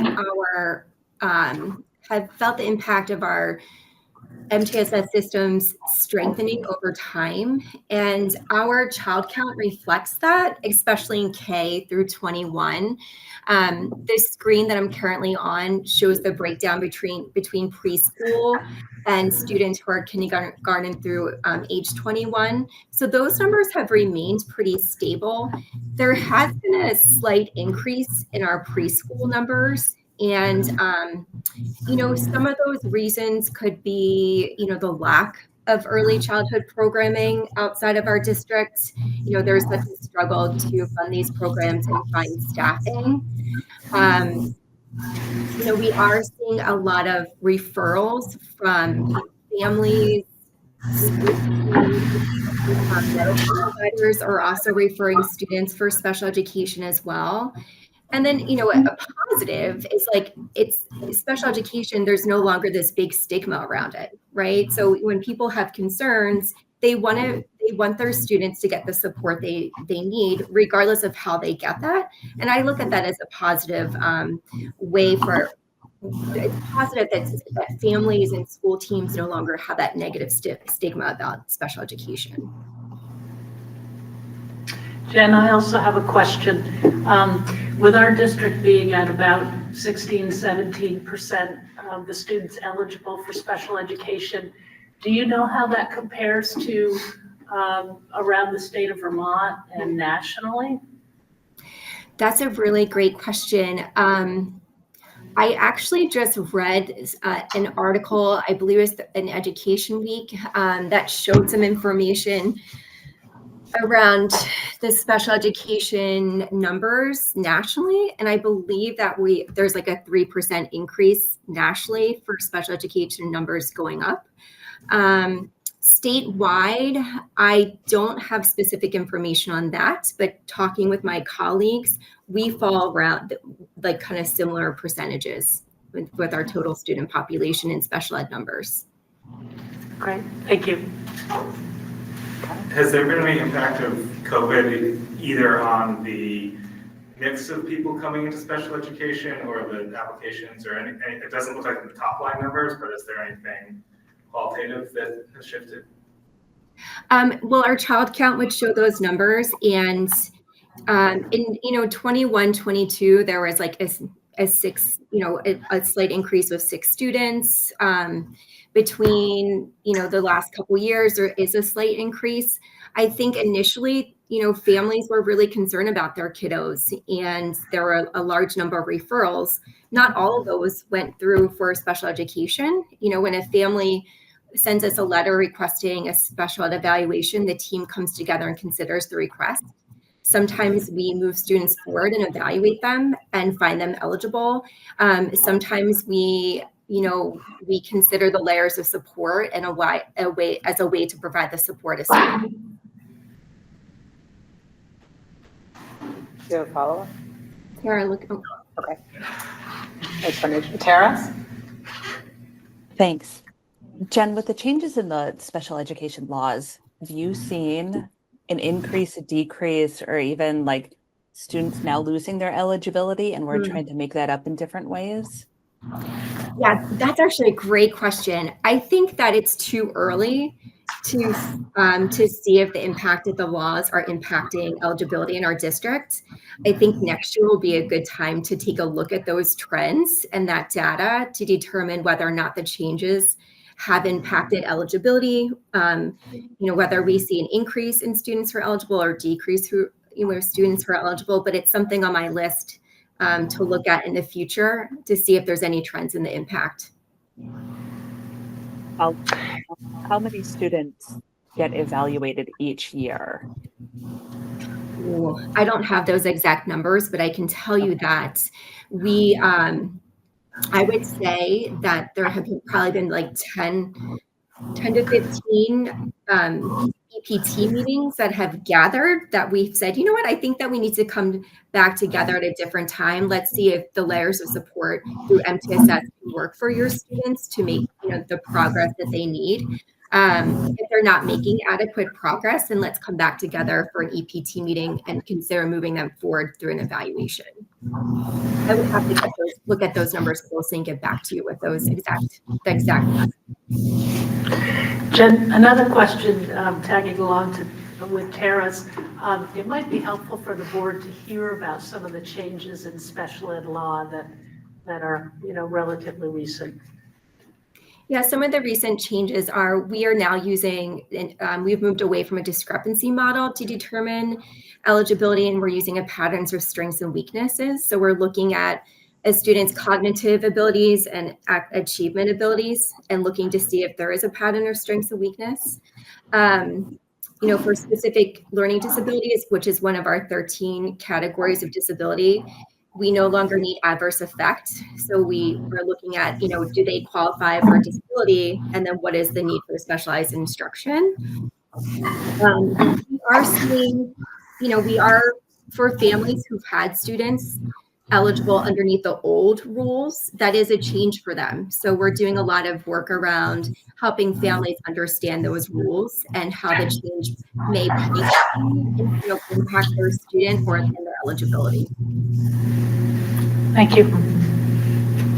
have felt the impact of our MTSS systems strengthening over time, and our child count reflects that, especially in K through 21. The screen that I'm currently on shows the breakdown between preschool and students who are kindergarten through age 21. So those numbers have remained pretty stable. There has been a slight increase in our preschool numbers. And, you know, some of those reasons could be, you know, the lack of early childhood programming outside of our district. You know, there's such a struggle to fund these programs and find staffing. You know, we are seeing a lot of referrals from families, medical providers are also referring students for special education as well. And then, you know, a positive is like it's special education, there's no longer this big stigma around it, right? So when people have concerns, they want their students to get the support they need, regardless of how they get that. And I look at that as a positive way for, it's positive that families and school teams no longer have that negative stigma about special education. Jen, I also have a question. With our district being at about 16-17% of the students eligible for special education, do you know how that compares to around the state of Vermont and nationally? That's a really great question. I actually just read an article, I believe it was in Education Week, that showed some information around the special education numbers nationally. And I believe that there's like a 3% increase nationally for special education numbers going up. Statewide, I don't have specific information on that, but talking with my colleagues, we fall around like kind of similar percentages with our total student population and special ed numbers. Great, thank you. Has there been any impact of COVID either on the mix of people coming into special education or the applications or any, it doesn't look like in the top line numbers, but is there anything qualitative that has shifted? Well, our child count would show those numbers, and in 21, 22, there was like a slight increase of 6 students. Between the last couple years, there is a slight increase. I think initially, families were really concerned about their kiddos, and there were a large number of referrals. Not all of those went through for special education. When a family sends us a letter requesting a special ed evaluation, the team comes together and considers the request. Sometimes we move students forward and evaluate them and find them eligible. Sometimes we consider the layers of support and a way to provide the support as well. Do you have a follow-up? Tara, look. Oh, okay. Tara? Thanks. Jen, with the changes in the special education laws, have you seen an increase, a decrease, or even like students now losing their eligibility and we're trying to make that up in different ways? Yeah, that's actually a great question. I think that it's too early to see if the impact of the laws are impacting eligibility in our district. I think next year will be a good time to take a look at those trends and that data to determine whether or not the changes have impacted eligibility, whether we see an increase in students who are eligible or decrease students who are eligible, but it's something on my list to look at in the future to see if there's any trends in the impact. How many students get evaluated each year? Ooh, I don't have those exact numbers, but I can tell you that we, I would say that there have probably been like 10 to 15 EPT meetings that have gathered that we've said, you know what, I think that we need to come back together at a different time. Let's see if the layers of support through MTSS can work for your students to make the progress that they need. If they're not making adequate progress, then let's come back together for an EPT meeting and consider moving them forward through an evaluation. I would have to look at those numbers closely and get back to you with those exact. Jenn, another question tagging along with Tara's. It might be helpful for the board to hear about some of the changes in special ed law that are relatively recent. Yeah, some of the recent changes are we are now using, we've moved away from a discrepancy model to determine eligibility, and we're using a patterns of strengths and weaknesses. So we're looking at a student's cognitive abilities and achievement abilities and looking to see if there is a pattern of strengths and weakness. For specific learning disabilities, which is one of our 13 categories of disability, we no longer need adverse effect. So we are looking at, do they qualify for disability? And then what is the need for specialized instruction? We are seeing, for families who've had students eligible underneath the old rules, that is a change for them. So we're doing a lot of work around helping families understand those rules and how the change may impact their student or their eligibility. Thank you.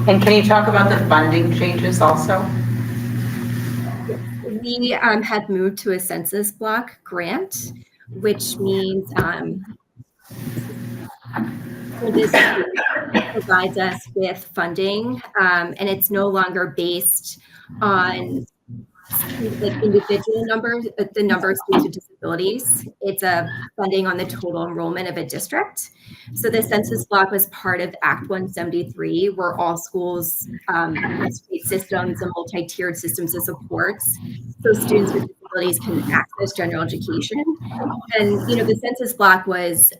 And can you talk about the funding changes also? We had moved to a census block grant, which means this provides us with funding, and it's no longer based on individual numbers, the number of students with disabilities. It's a funding on the total enrollment of a district. So the census block was part of Act 173, where all schools have state systems and multi-tiered systems of supports, so students with disabilities can access general education. And the census block was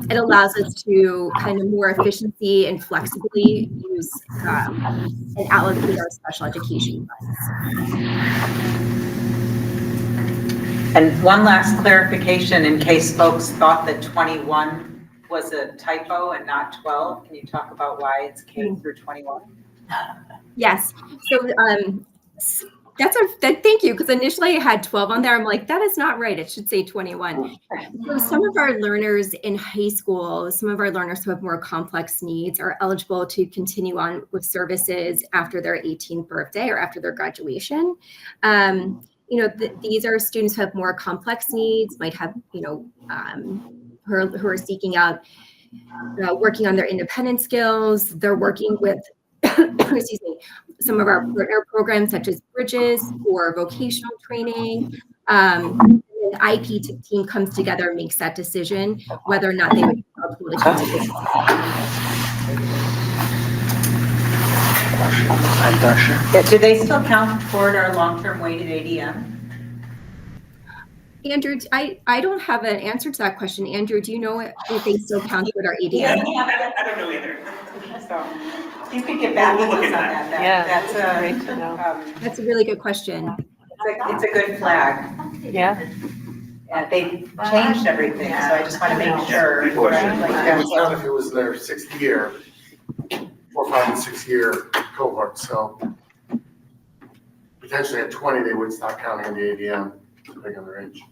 it allows us to kind of more efficiently and flexibly use and allocate our special education funds. And one last clarification in case folks thought that 21 was a typo and not 12. Can you talk about why it's K through 21? Yes. So thank you, because initially I had 12 on there. I'm like, that is not right. It should say 21. So some of our learners in high school, some of our learners who have more complex needs are eligible to continue on with services after their 18th birthday or after their graduation. These are students who have more complex needs, might have, who are seeking out working on their independent skills. They're working with, excuse me, some of our partner programs such as Bridges or vocational training. The IP team comes together and makes that decision whether or not they would be eligible to continue. Yeah, do they still count toward our long-term weighted ADM? Andrew, I don't have an answer to that question. Andrew, do you know if they still count toward our ADM? I don't know either. So you could get back to us on that. That's a really good question. It's a good flag. Yeah. They changed everything, so I just want to make sure. It was done if it was their 6th year, 4, 5, and 6 year cohort, so potentially at 20, they would stop counting in the ADM, depending on their age.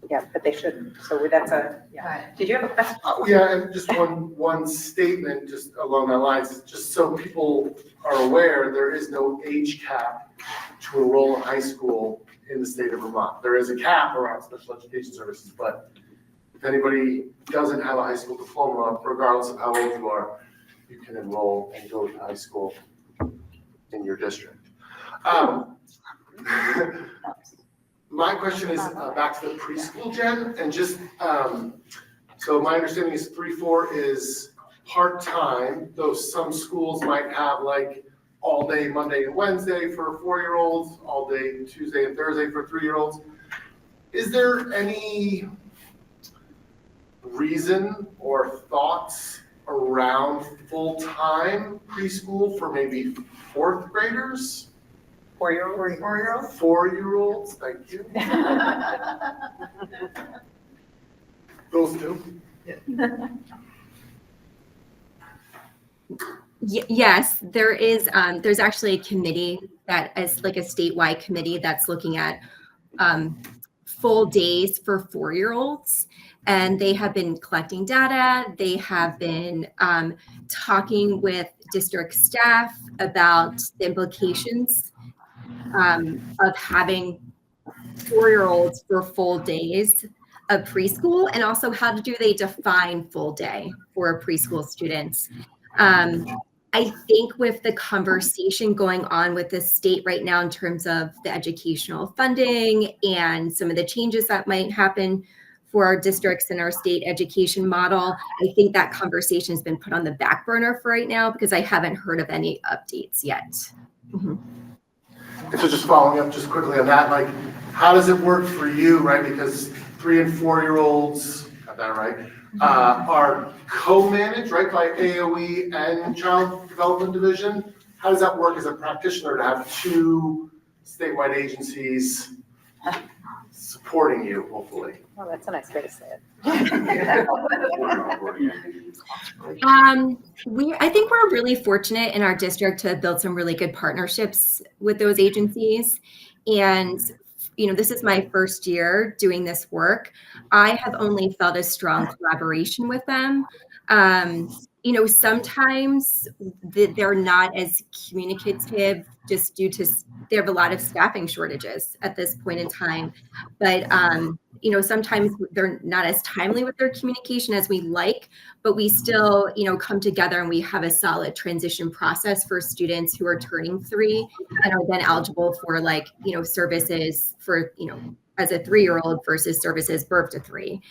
Yeah, but they shouldn't. So that's yeah. Did you have a question? Yeah, and just one statement just along that lines, just so people are aware, there is no age cap to enroll in high school in the state of Vermont. There is a cap around special education services, but if anybody doesn't have a high school diploma, regardless of how old you are, you can enroll and go to high school in your district. My question is back to the preschool, Jen, and just, so my understanding is 3-4 is part-time, though some schools might have like all day Monday and Wednesday for 4-year-olds, all day Tuesday and Thursday for 3-year-olds. Is there any reason or thoughts around full-time preschool for maybe 4th graders? 4-year-olds? 4-year-olds, thank you. Those two. Yes, there is. There's actually a committee that is like a statewide committee that's looking at full days for 4-year-olds. And they have been collecting data. They have been talking with district staff about the implications of having 4-year-olds for full days of preschool, and also how do they define full day for preschool students. I think with the conversation going on with the state right now in terms of the educational funding and some of the changes that might happen for our districts and our state education model, I think that conversation has been put on the back burner for right now because I haven't heard of any updates yet. Mm-hmm. And so just following up just quickly on that, like, how does it work for you, right? Because 3- and 4-year-olds, got that right, are co-managed, right, by AOE and Child Development Division. How does that work as a practitioner to have 2 statewide agencies supporting you, hopefully? Well, that's a nice way to say it. I think we're really fortunate in our district to build some really good partnerships with those agencies. And, this is my first year doing this work. I have only felt a strong collaboration with them. Sometimes they're not as communicative just due to, they have a lot of staffing shortages at this point in time. But, sometimes they're not as timely with their communication as we like, but we still, come together and we have a solid transition process for students who are turning 3 and are then eligible for services for, as a 3-year-old versus services birth to 3.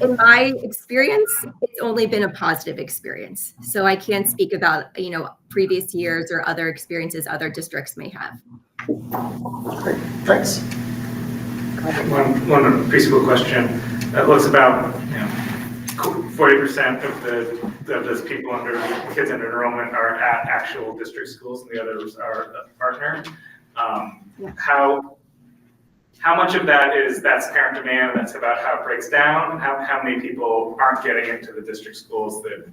In my experience, it's only been a positive experience. So I can't speak about, previous years or other experiences other districts may have. Great, thanks. One preschool question. It looks about 40% of those people kids under enrollment are at actual district schools, and the others are a partner. How much of that's parent demand, that's about how it breaks down, and how many people aren't getting into the district schools that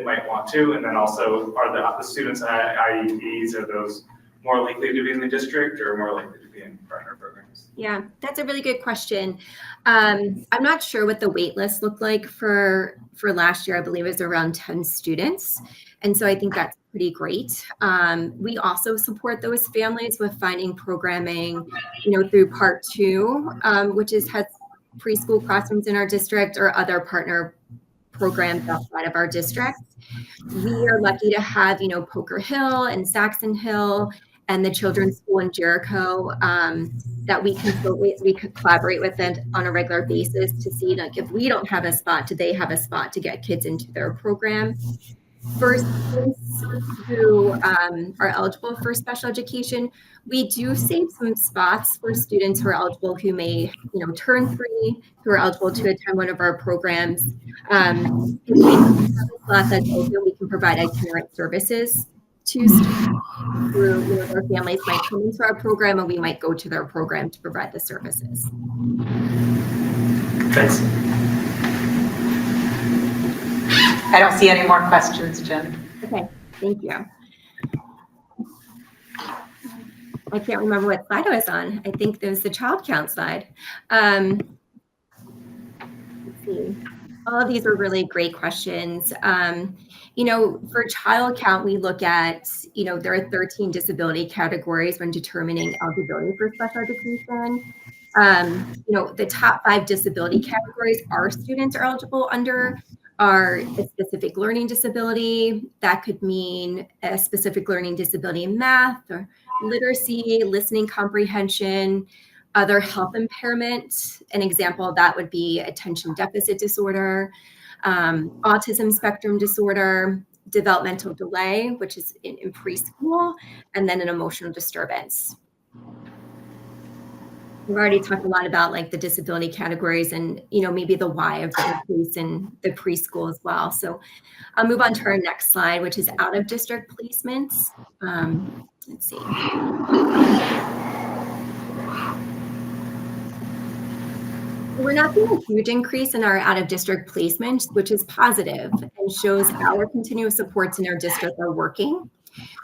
might want to, and then also are the students in IEPs, are those more likely to be in the district or more likely to be in partner programs? Yeah, that's a really good question. I'm not sure what the wait list looked like for last year. I believe it was around 10 students. And so I think that's pretty great. We also support those families with finding programming, through Part 2, which has preschool classrooms in our district or other partner programs outside of our district. We are lucky to have, Poker Hill and Saxon Hill and the Children's School in Jericho that we could collaborate with them on a regular basis to see, like, if we don't have a spot, do they have a spot to get kids into their program? For students who are eligible for special education, we do save some spots for students who are eligible, who may, turn 3, who are eligible to attend one of our programs. If we have a slot that's open, we can provide itinerant services to students who, their families might come into our program, and we might go to their program to provide the services. Thanks. I don't see any more questions, Jen. Okay, thank you. I can't remember what slide I was on. I think there was the child count slide. Let's see. All of these are really great questions. For child count, we look at, there are 13 disability categories when determining eligibility for special education. The top 5 disability categories our students are eligible under are a specific learning disability. That could mean a specific learning disability in math or literacy, listening comprehension, other health impairment. An example of that would be attention deficit disorder, autism spectrum disorder, developmental delay, which is in preschool, and then an emotional disturbance. We've already talked a lot about like the disability categories and, maybe the why of the increase in the preschool as well. So I'll move on to our next slide, which is out of district placements. Let's see. We're not seeing a huge increase in our out of district placements, which is positive and shows our continuous supports in our district are working.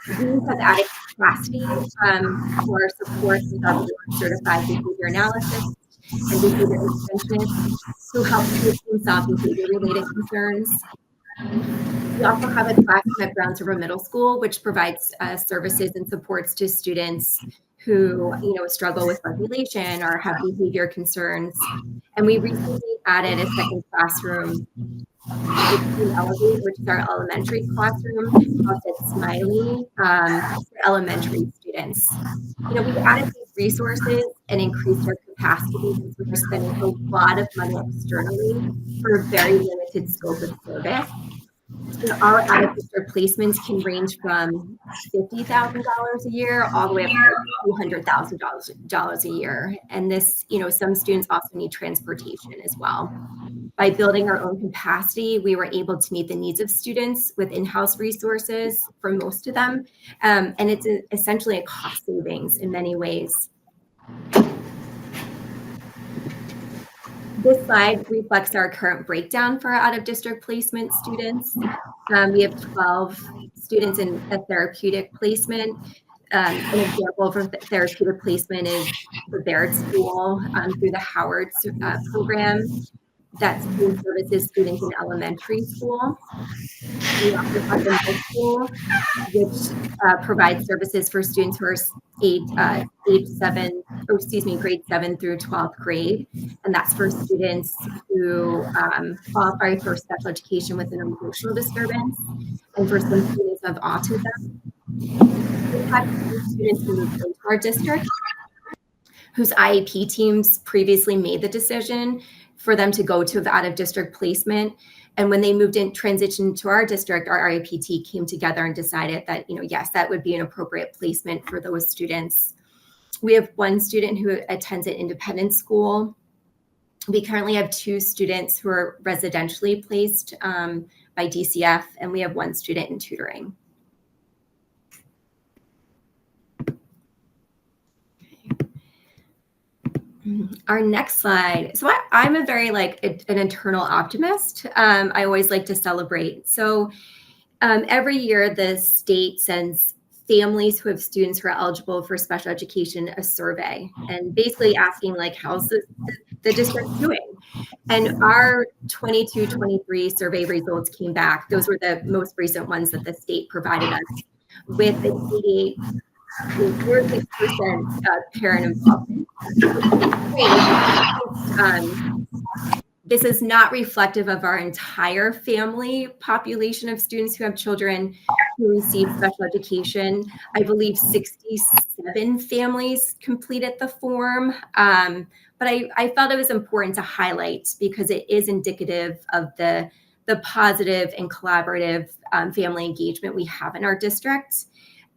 We have added capacity for support with our certified behavior analysis and behavior interventionists who help students solve behavior-related concerns. We also have a classroom at Browns River Middle School, which provides services and supports to students who, struggle with regulation or have behavior concerns. And we recently added a second classroom, which is our elementary classroom, called Smiley, for elementary students. We added these resources and increased our capacity because we're spending a lot of money externally for a very limited scope of service. Our out-of-district placements can range from $50,000 a year all the way up to $200,000 a year. And this, some students also need transportation as well. By building our own capacity, we were able to meet the needs of students with in-house resources for most of them. And it's essentially a cost savings in many ways. This slide reflects our current breakdown for our out-of-district placement students. We have 12 students in a therapeutic placement. An example of a therapeutic placement is the Barrett School through the Howard program. That's school services students in elementary school. We also have the middle school, which provides services for students who are grade 7 through 12th grade. And that's for students who qualify for special education with an emotional disturbance and for some students of autism. We've had students who moved into our district whose IEP teams previously made the decision for them to go to the out-of-district placement. And when they moved in, transitioned to our district, our IEP came together and decided that, yes, that would be an appropriate placement for those students. We have one student who attends an independent school. We currently have 2 students who are residentially placed by DCF, and we have 1 student in tutoring. Our next slide. So I'm a very an internal optimist. I always like to celebrate. So every year the state sends families who have students who are eligible for special education a survey and basically asking how's the district doing? And our 22-23 survey results came back. Those were the most recent ones that the state provided us with an 46% parent involvement. This is not reflective of our entire family population of students who have children who receive special education. I believe 67 families completed the form, but I felt it was important to highlight because it is indicative of the positive and collaborative family engagement we have in our district.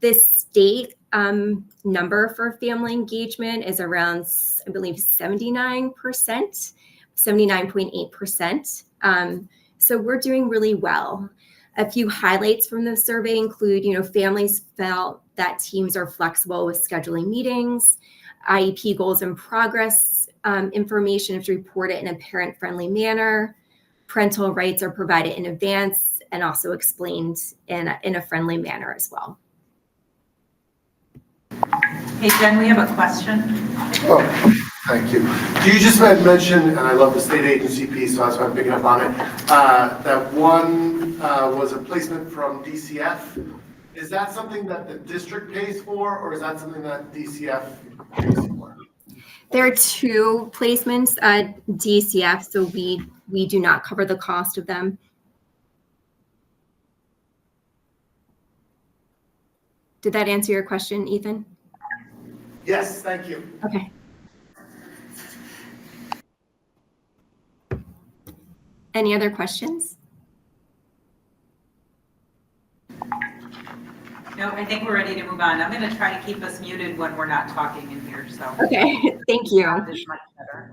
This state number for family engagement is around, I believe, 79%. 79.8%. So we're doing really well. A few highlights from the survey include, families felt that teams are flexible with scheduling meetings, IEP goals and progress information is reported in a parent-friendly manner, parental rights are provided in advance and also explained in a friendly manner as well. Hey, Jen, we have a question. Oh, thank you. You just mentioned, and I love the state agency piece, so that's why I'm picking up on it, that one was a placement from DCF. Is that something that the district pays for, or is that something that DCF pays for? There are two placements at DCF, so we do not cover the cost of them. Did that answer your question, Ethan? Yes, thank you. Okay. Any other questions? No, I think we're ready to move on. I'm going to try to keep us muted when we're not talking in here, so. Okay, thank you. Sound is much better.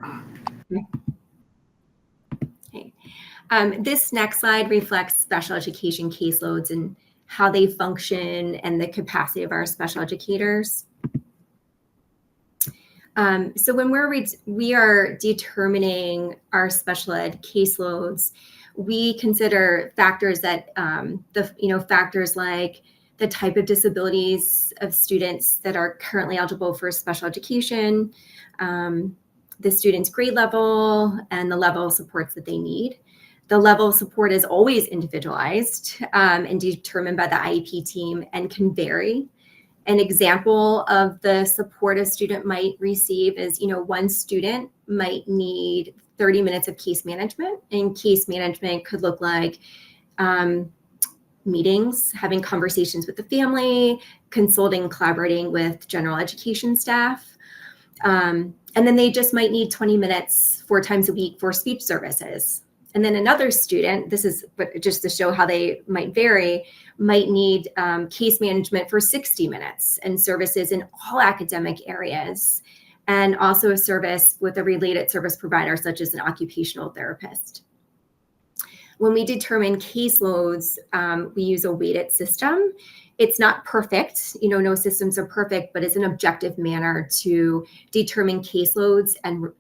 Okay. This next slide reflects special education caseloads and how they function and the capacity of our special educators. So when we are determining our special ed caseloads, we consider factors that factors like the type of disabilities of students that are currently eligible for special education, the student's grade level, and the level of supports that they need. The level of support is always individualized and determined by the IEP team and can vary. An example of the support a student might receive is, one student might need 30 minutes of case management, and case management could look like meetings, having conversations with the family, consulting, collaborating with general education staff. And then they just might need 20 minutes 4 times a week for speech services. And then another student, but just to show how they might vary, might need case management for 60 minutes and services in all academic areas, and also a service with a related service provider, such as an occupational therapist. When we determine caseloads, we use a weighted system. It's not perfect, no systems are perfect, but it's an objective manner to determine caseloads and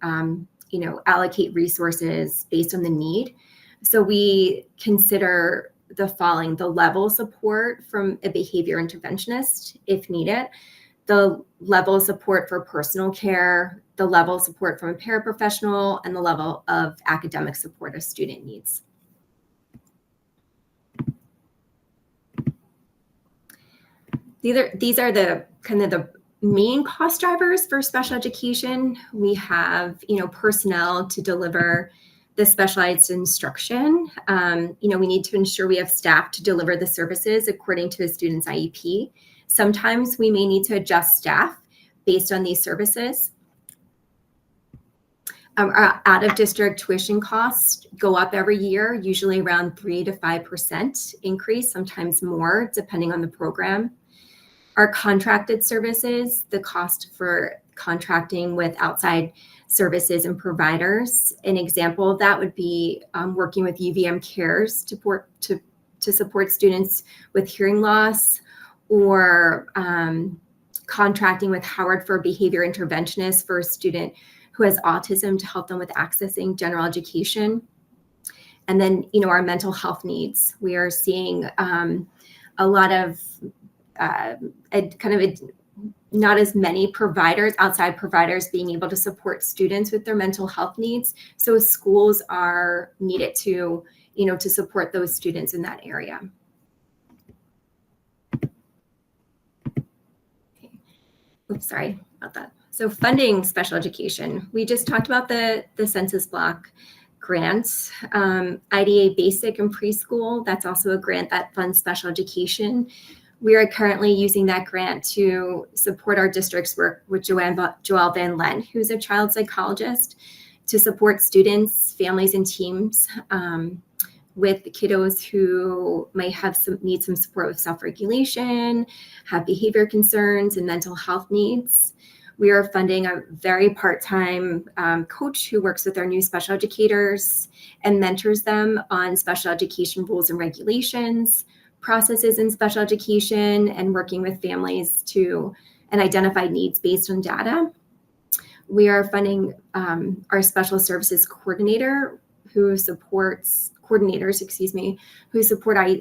allocate resources based on the need. So we consider the following: the level of support from a behavior interventionist, if needed, the level of support for personal care, the level of support from a paraprofessional, and the level of academic support a student needs. These are the kind of the main cost drivers for special education. We have, personnel to deliver the specialized instruction. We need to ensure we have staff to deliver the services according to a student's IEP. Sometimes we may need to adjust staff based on these services. Our out-of-district tuition costs go up every year, usually around 3 to 5% increase, sometimes more, depending on the program. Our contracted services, the cost for contracting with outside services and providers. An example of that would be working with UVM Cares to support students with hearing loss, or contracting with Howard for behavior interventionists for a student who has autism to help them with accessing general education. And then, our mental health needs. We are seeing a lot of not as many providers, outside providers, being able to support students with their mental health needs. So schools are needed to, to support those students in that area. Okay. Oops, sorry about that. So funding special education. We just talked about the census block grant, IDA Basic and Preschool. That's also a grant that funds special education. We are currently using that grant to support our district's work with Joelle Van Len, who's a child psychologist, to support students, families, and teams with kiddos who might have need some support with self-regulation, have behavior concerns, and mental health needs. We are funding a very part-time coach who works with our new special educators and mentors them on special education rules and regulations, processes in special education, and working with families and identify needs based on data. We are funding our special services coordinators, who support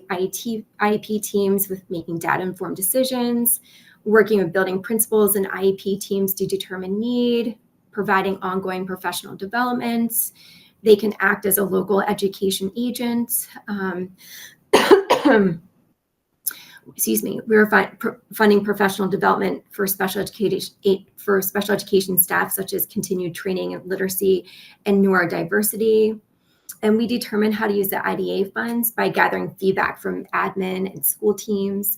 IEP teams with making data-informed decisions, working with building principals and IEP teams to determine need, providing ongoing professional development. They can act as a local education agent. We're funding professional development for special education staff, such as continued training in literacy and neurodiversity. And we determine how to use the IDA funds by gathering feedback from admin and school teams.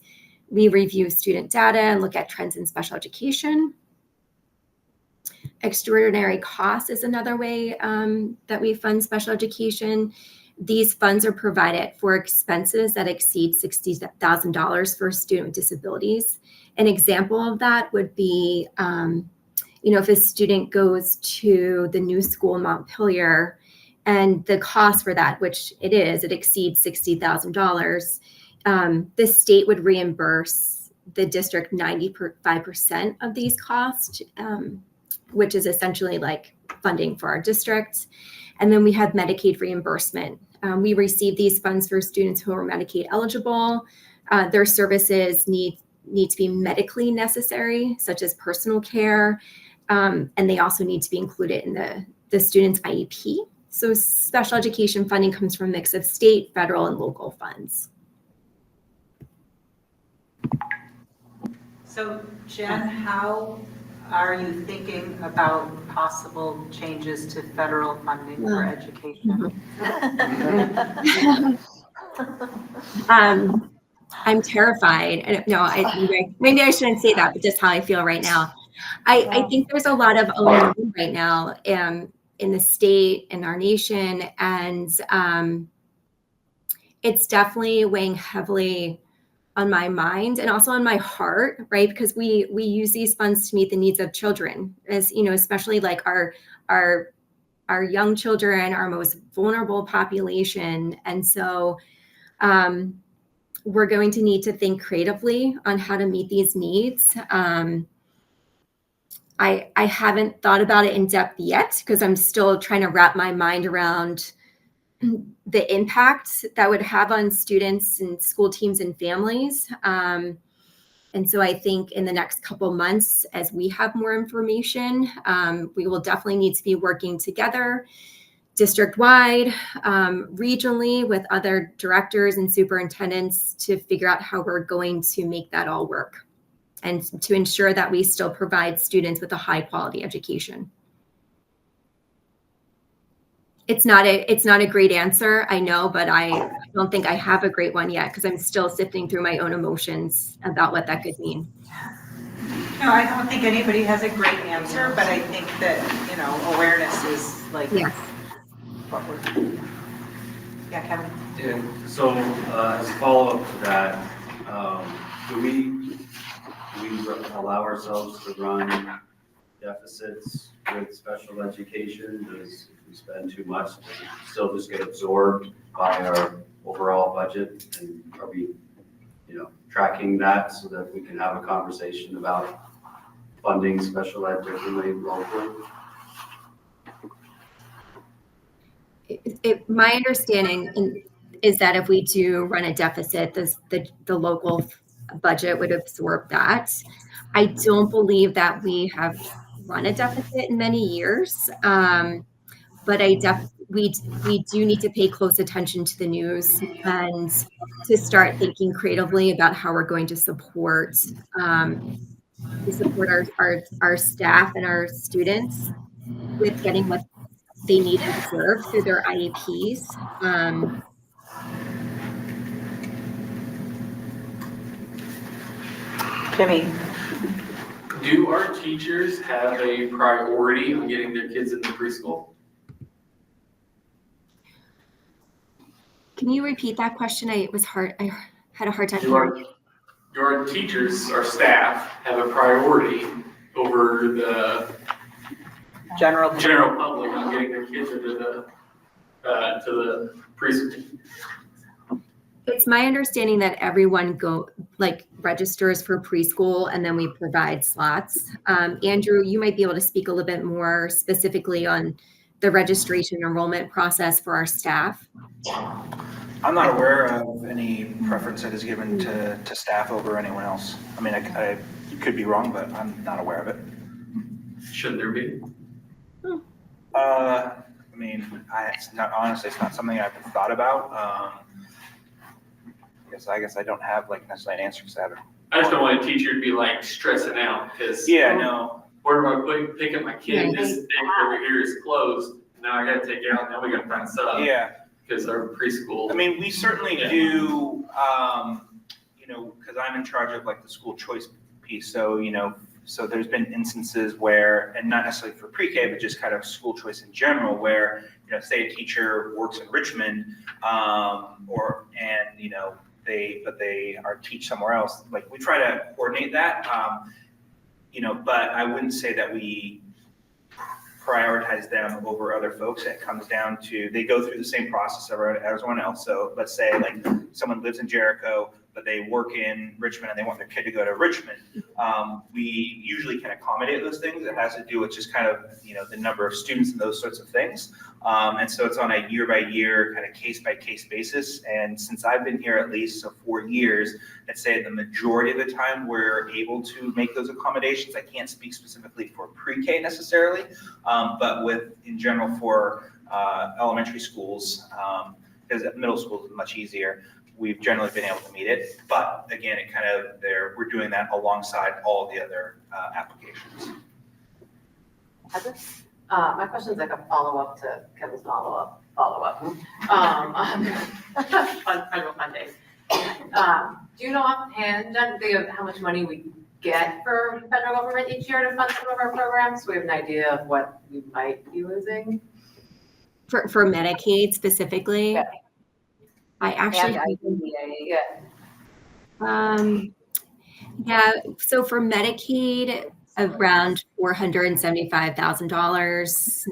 We review student data and look at trends in special education. Extraordinary costs is another way that we fund special education. These funds are provided for expenses that exceed $60,000 for a student with disabilities. An example of that would be, if a student goes to the new school in Montpelier, and the cost for that, which it exceeds $60,000, the state would reimburse the district 95% of these costs, which is essentially like funding for our district. And then we have Medicaid reimbursement. We receive these funds for students who are Medicaid eligible. Their services need to be medically necessary, such as personal care, and they also need to be included in the student's IEP. So special education funding comes from a mix of state, federal, and local funds. So Jenn, how are you thinking about possible changes to federal funding for education? I'm terrified. Maybe I shouldn't say that, but just how I feel right now. I think there's a lot of unknown right now in the state, in our nation, and it's definitely weighing heavily on my mind and also on my heart, right? Because we use these funds to meet the needs of children, as especially like our young children, our most vulnerable population. And so we're going to need to think creatively on how to meet these needs. I haven't thought about it in depth yet because I'm still trying to wrap my mind around the impact that would have on students and school teams and families. And so I think in the next couple months, as we have more information, we will definitely need to be working together district-wide, regionally with other directors and superintendents to figure out how we're going to make that all work and to ensure that we still provide students with a high-quality education. It's not a great answer, I know, but I don't think I have a great one yet because I'm still sifting through my own emotions about what that could mean. No, I don't think anybody has a great answer, but I think that, awareness is like what we're doing. Yeah, Kevin? Yeah, so as a follow-up to that, do we allow ourselves to run deficits with special education? Does if we spend too much, does it still just get absorbed by our overall budget? And are we, tracking that so that we can have a conversation about funding special ed differently locally? My understanding is that if we do run a deficit, the local budget would absorb that. I don't believe that we have run a deficit in many years, but we do need to pay close attention to the news and to start thinking creatively about how we're going to support our staff and our students with getting what they need and deserve through their IEPs. Jimmy. Do our teachers have a priority on getting their kids into preschool? Can you repeat that question? It was hard. I had a hard time Do hearing. our teachers, our staff, have a priority over the General public on getting their kids into the preschool? It's my understanding that everyone registers for preschool and then we provide slots. Andrew, you might be able to speak a little bit more specifically on the registration enrollment process for our staff. I'm not aware of any preference that is given to staff over anyone else. I mean, I could be wrong, but I'm not aware of it. Should there be? I mean, honestly, it's not something I've thought about. I guess I don't have necessarily an answer to that. I just don't want a teacher to be stressing out because no. Where do I pick up my kid? This thing over here is closed. Now I got to take it out. Now we got to find sub. Yeah. Because our preschool. I mean, we certainly do. Because I'm in charge of the school choice piece. So so there's been instances where, and not necessarily for pre-K, but just kind of school choice in general, where say a teacher works in Richmond, they are teach somewhere else. We try to coordinate that, but I wouldn't say that we prioritize them over other folks. It comes down to, they go through the same process as everyone else. So let's say someone lives in Jericho, but they work in Richmond and they want their kid to go to Richmond. We usually can accommodate those things. It has to do with just kind of, the number of students and those sorts of things. And so it's on a year by year, kind of case by case basis. And since I've been here at least 4 years, I'd say the majority of the time we're able to make those accommodations. I can't speak specifically for pre-K necessarily, but in general for elementary schools, because middle school is much easier. We've generally been able to meet it, but again, we're doing that alongside all of the other applications. My question is a follow-up to Kevin's follow-up. On Monday. Do you know offhand, Jenn, how much money we get for federal government each year to fund some of our programs? So we have an idea of what we might be losing? For Medicaid specifically? Yeah. I actually so for Medicaid, around $475,000.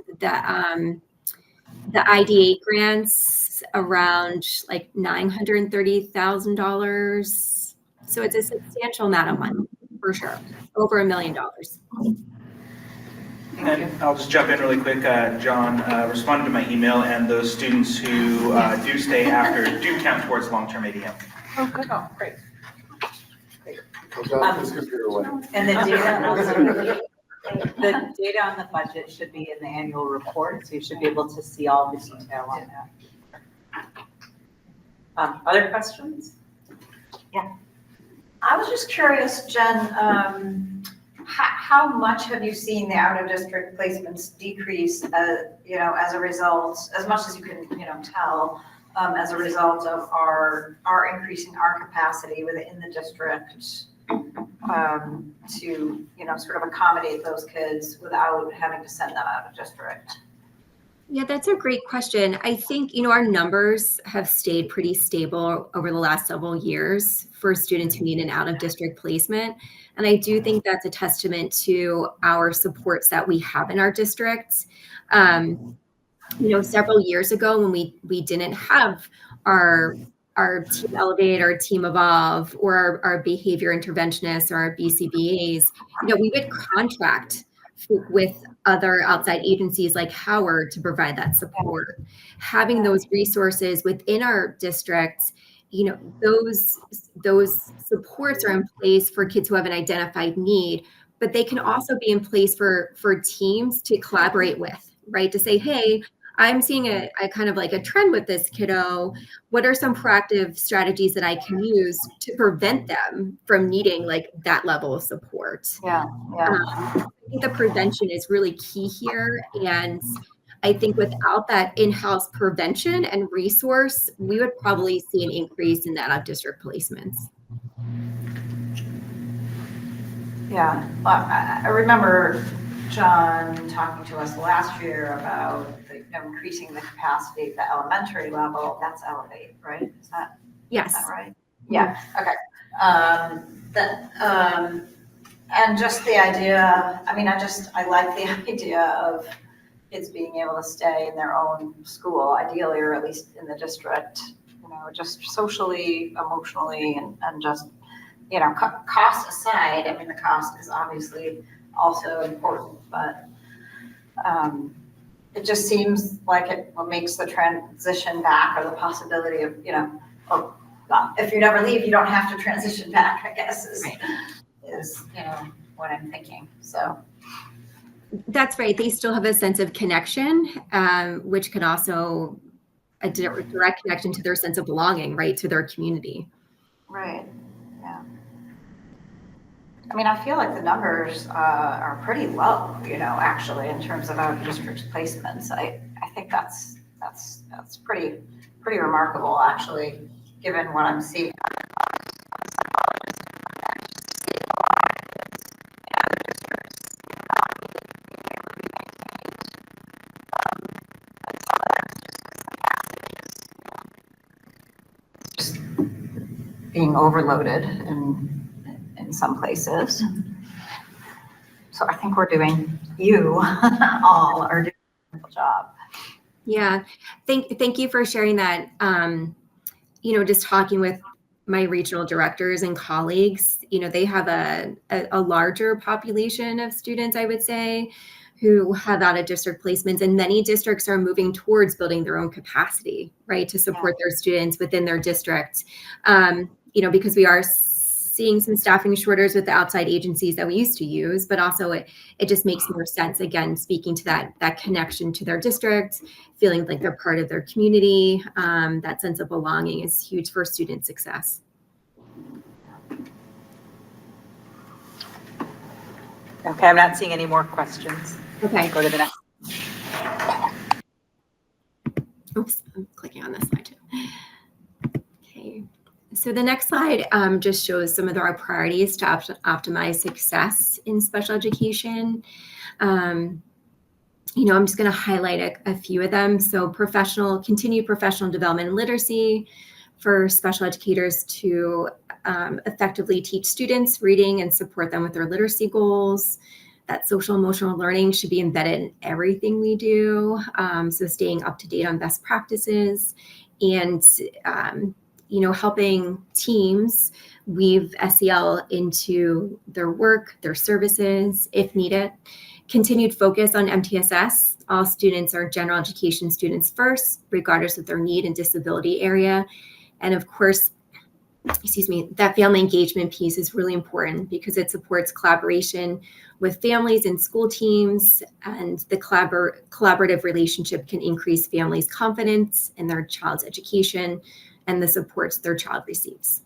The IDA grants around $930,000. So it's a substantial amount of money for sure, over $1 million. And I'll just jump in really quick. John responded to my email, and those students who do stay after do count towards long-term ADM. Oh, good. Oh, great. This computer away. And the data on the budget should be in the annual report, so you should be able to see all the detail on that. Other questions? Yeah. I was just curious, Jenn, how much have you seen the out-of-district placements decrease, as a result, as much as you can, tell, as a result of our increasing our capacity within the district to, sort of accommodate those kids without having to send them out of district? Yeah, that's a great question. I think, our numbers have stayed pretty stable over the last several years for students who need an out-of-district placement. And I do think that's a testament to our supports that we have in our districts. Several years ago when we didn't have our Team Elevate, our Team Evolve, or our behavior interventionists or our BCBAs, we would contract with other outside agencies like Howard to provide that support. Having those resources within our districts, you know, those supports are in place for kids who have an identified need, but they can also be in place for teams to collaborate with, right? To say, hey, I'm seeing a kind of like a trend with this kiddo. What are some proactive strategies that I can use to prevent them from needing like that level of support? Yeah, I think the prevention is really key here. And I think without that in-house prevention and resource, we would probably see an increase in that out-of-district placements. Yeah, well, I remember John talking to us last year about increasing the capacity at the elementary level. That's Elevate, right? Is that right? Yeah, okay. And just the idea, I mean, I like the idea of kids being able to stay in their own school, ideally, or at least in the district, you know, just socially, emotionally, and just, you know, cost aside. I mean, the cost is obviously also important, but it just seems like it makes the transition back, or the possibility of, you know, or if you never leave, you don't have to transition back, I guess, is you know, what I'm thinking. So that's right. They still have a sense of connection, which can also a direct connection to their sense of belonging, right, to their community. Right. Yeah. I mean, I feel like the numbers are pretty low, you know, actually, in terms of out-of-district placements. I think that's pretty remarkable, actually, given what I'm seeing. Just being overloaded in some places. So I think you all are doing a wonderful job. Yeah, thank you for sharing that. You know, just talking with my regional directors and colleagues, you know, they have a larger population of students, I would say, who have out-of-district placements, and many districts are moving towards building their own capacity, right, to support their students within their district. You know, because we are seeing some staffing shortages with the outside agencies that we used to use, but also it just makes more sense, again, speaking to that connection to their district, feeling like they're part of their community. That sense of belonging is huge for student success. Okay, I'm not seeing any more questions. Okay. Go to the next. Oops, I'm clicking on this slide too. Okay. So the next slide just shows some of our priorities to optimize success in special education. You know, I'm just going to highlight a few of them. So continued professional development and literacy for special educators to effectively teach students reading and support them with their literacy goals. That social emotional learning should be embedded in everything we do. So staying up to date on best practices and you know, helping teams weave SEL into their work, their services, if needed. Continued focus on MTSS. All students are general education students first, regardless of their need and disability area. And of course, that family engagement piece is really important because it supports collaboration with families and school teams, and the collaborative relationship can increase families' confidence in their child's education and the supports their child receives.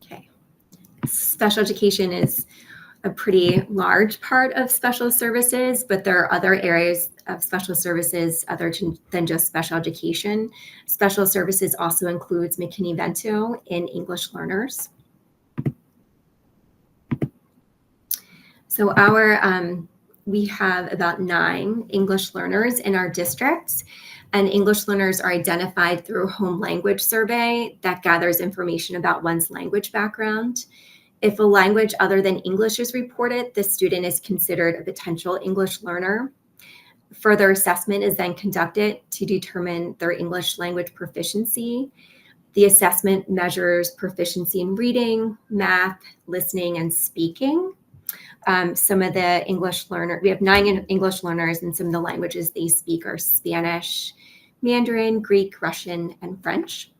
Okay. Special education is a pretty large part of special services, but there are other areas of special services other than just special education. Special services also includes McKinney-Vento in English learners. So we have about 9 English learners in our district, and English learners are identified through a home language survey that gathers information about one's language background. If a language other than English is reported, the student is considered a potential English learner. Further assessment is then conducted to determine their English language proficiency. The assessment measures proficiency in reading, math, listening, and speaking. Some of the English learners, we have 9 English learners, and some of the languages they speak are Spanish, Mandarin, Greek, Russian, and French.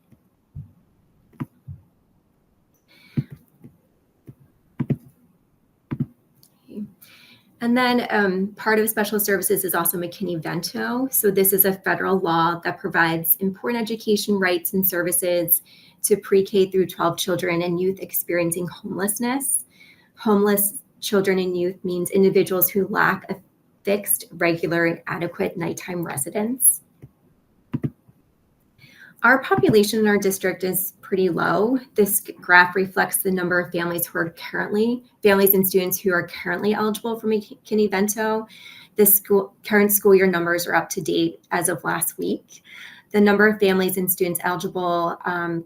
And then part of special services is also McKinney-Vento. So this is a federal law that provides important education rights and services to pre-K through 12 children and youth experiencing homelessness. Homeless children and youth means individuals who lack a fixed, regular, and adequate nighttime residence. Our population in our district is pretty low. This graph reflects the number of families and students who are currently eligible for McKinney-Vento. The current school year numbers are up to date as of last week. The number of families and students eligible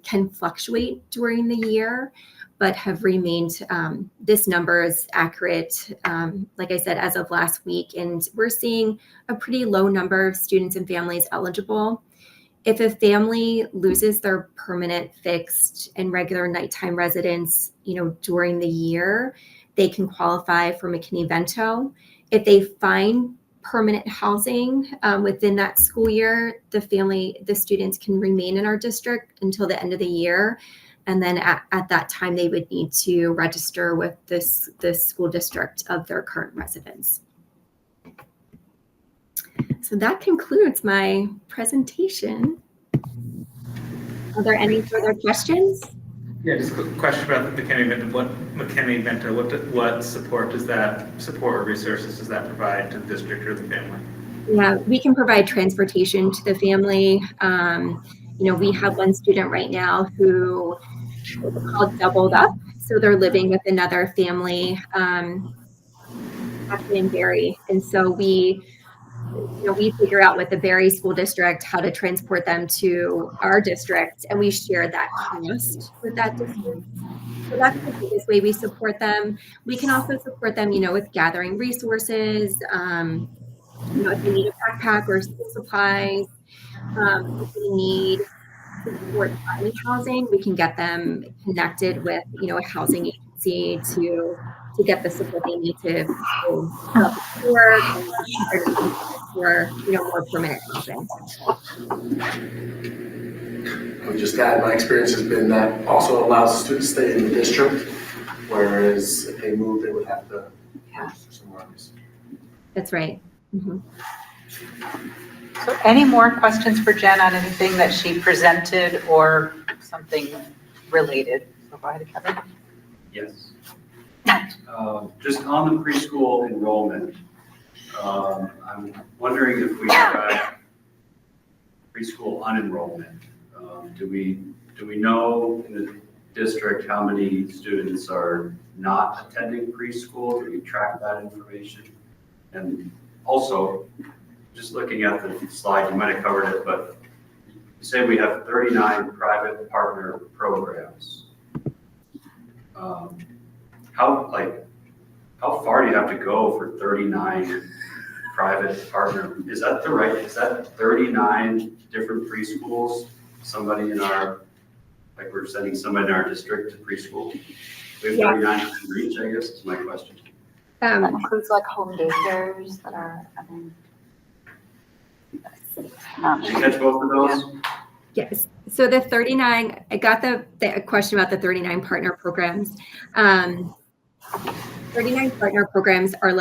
can fluctuate during the year, but have remained, this number is accurate, like I said, as of last week, and we're seeing a pretty low number of students and families eligible. If a family loses their permanent, fixed, and regular nighttime residence, during the year, they can qualify for McKinney-Vento. If they find permanent housing within that school year, the students can remain in our district until the end of the year. And then at that time, they would need to register with the school district of their current residence. So that concludes my presentation. Are there any further questions? Yeah, just a quick question about the McKinney-Vento. What support or resources does that provide to the district or the family? Yeah, we can provide transportation to the family. We have one student right now who is called doubled up. So they're living with another family actually in Barea. And so we figure out with the Barea School District how to transport them to our district, and we share that cost with that district. So that's the biggest way we support them. We can also support them, with gathering resources, if they need a backpack or school supplies, if they need support finding housing, we can get them connected with, a housing agency to get the support they need to work or more permanent housing. I would just add, my experience has been that also allows students to stay in the district, whereas if they move, they would have to go somewhere else. That's right. Mm-hmm. So any more questions for Jenn on anything that she presented or something related? So go ahead, Kevin. Yes. Just on the preschool enrollment, I'm wondering if we track preschool unenrollment. Do we know in the district how many students are not attending preschool? Do we track that information? And also, just looking at the slide, you might have covered it, but you say we have 39 private partner programs. How far do you have to go for 39 private partner? Is that 39 different preschools? Somebody in we're sending somebody in our district to preschool? We have 39 to reach, I guess, is my question. That includes home daycares that are, Did you catch both of those? Yes. So the 39, I got the question about the 39 partner programs. 39 partner programs are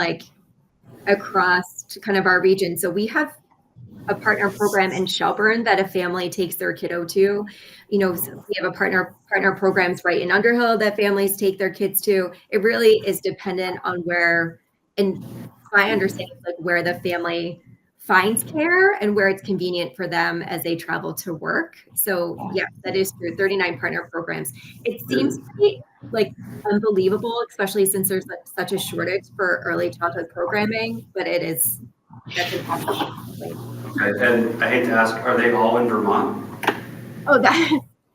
across kind of our region. So we have a partner program in Shelburne that a family takes their kiddo to. We have a partner programs right in Underhill that families take their kids to. It really is dependent on where, and my understanding is where the family finds care and where it's convenient for them as they travel to work. So yeah, that is true. 39 partner programs. It seems to be unbelievable, especially since there's such a shortage for early childhood programming, but that's impossible. Okay, and I hate to ask, are they all in Vermont? Oh,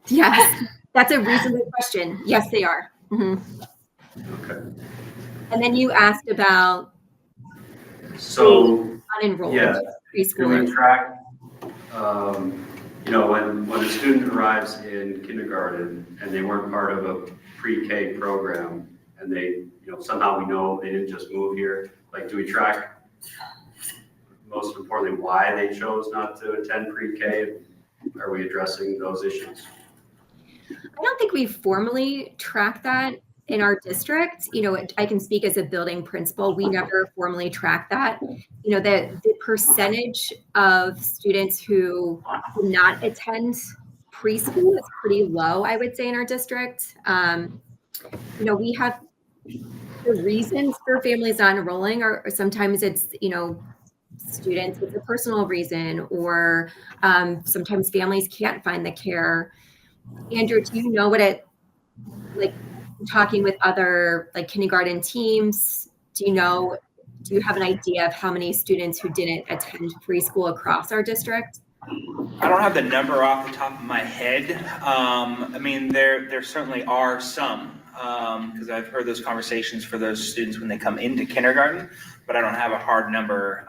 yes, that's a reasonable question. Yes, they are. Mm-hmm. Okay. And then you asked about unenrolled preschoolers. Do we track, You know, when a student arrives in kindergarten and they weren't part of a pre-K program, and they, you know, somehow we know they didn't just move here, like, do we track, most importantly, why they chose not to attend pre-K? Are we addressing those issues? I don't think we formally track that in our district. You know, I can speak as a building principal. We never formally track that. You know, the percentage of students who do not attend preschool is pretty low, I would say, in our district. You know, we have the reasons for families not enrolling, or sometimes it's, you know, students with a personal reason, or sometimes families can't find the care. Andrew, do you know what it, like, talking with other like kindergarten teams, do you have an idea of how many students who didn't attend preschool across our district? I don't have the number off the top of my head. I mean, there certainly are some, because I've heard those conversations for those students when they come into kindergarten, but I don't have a hard number.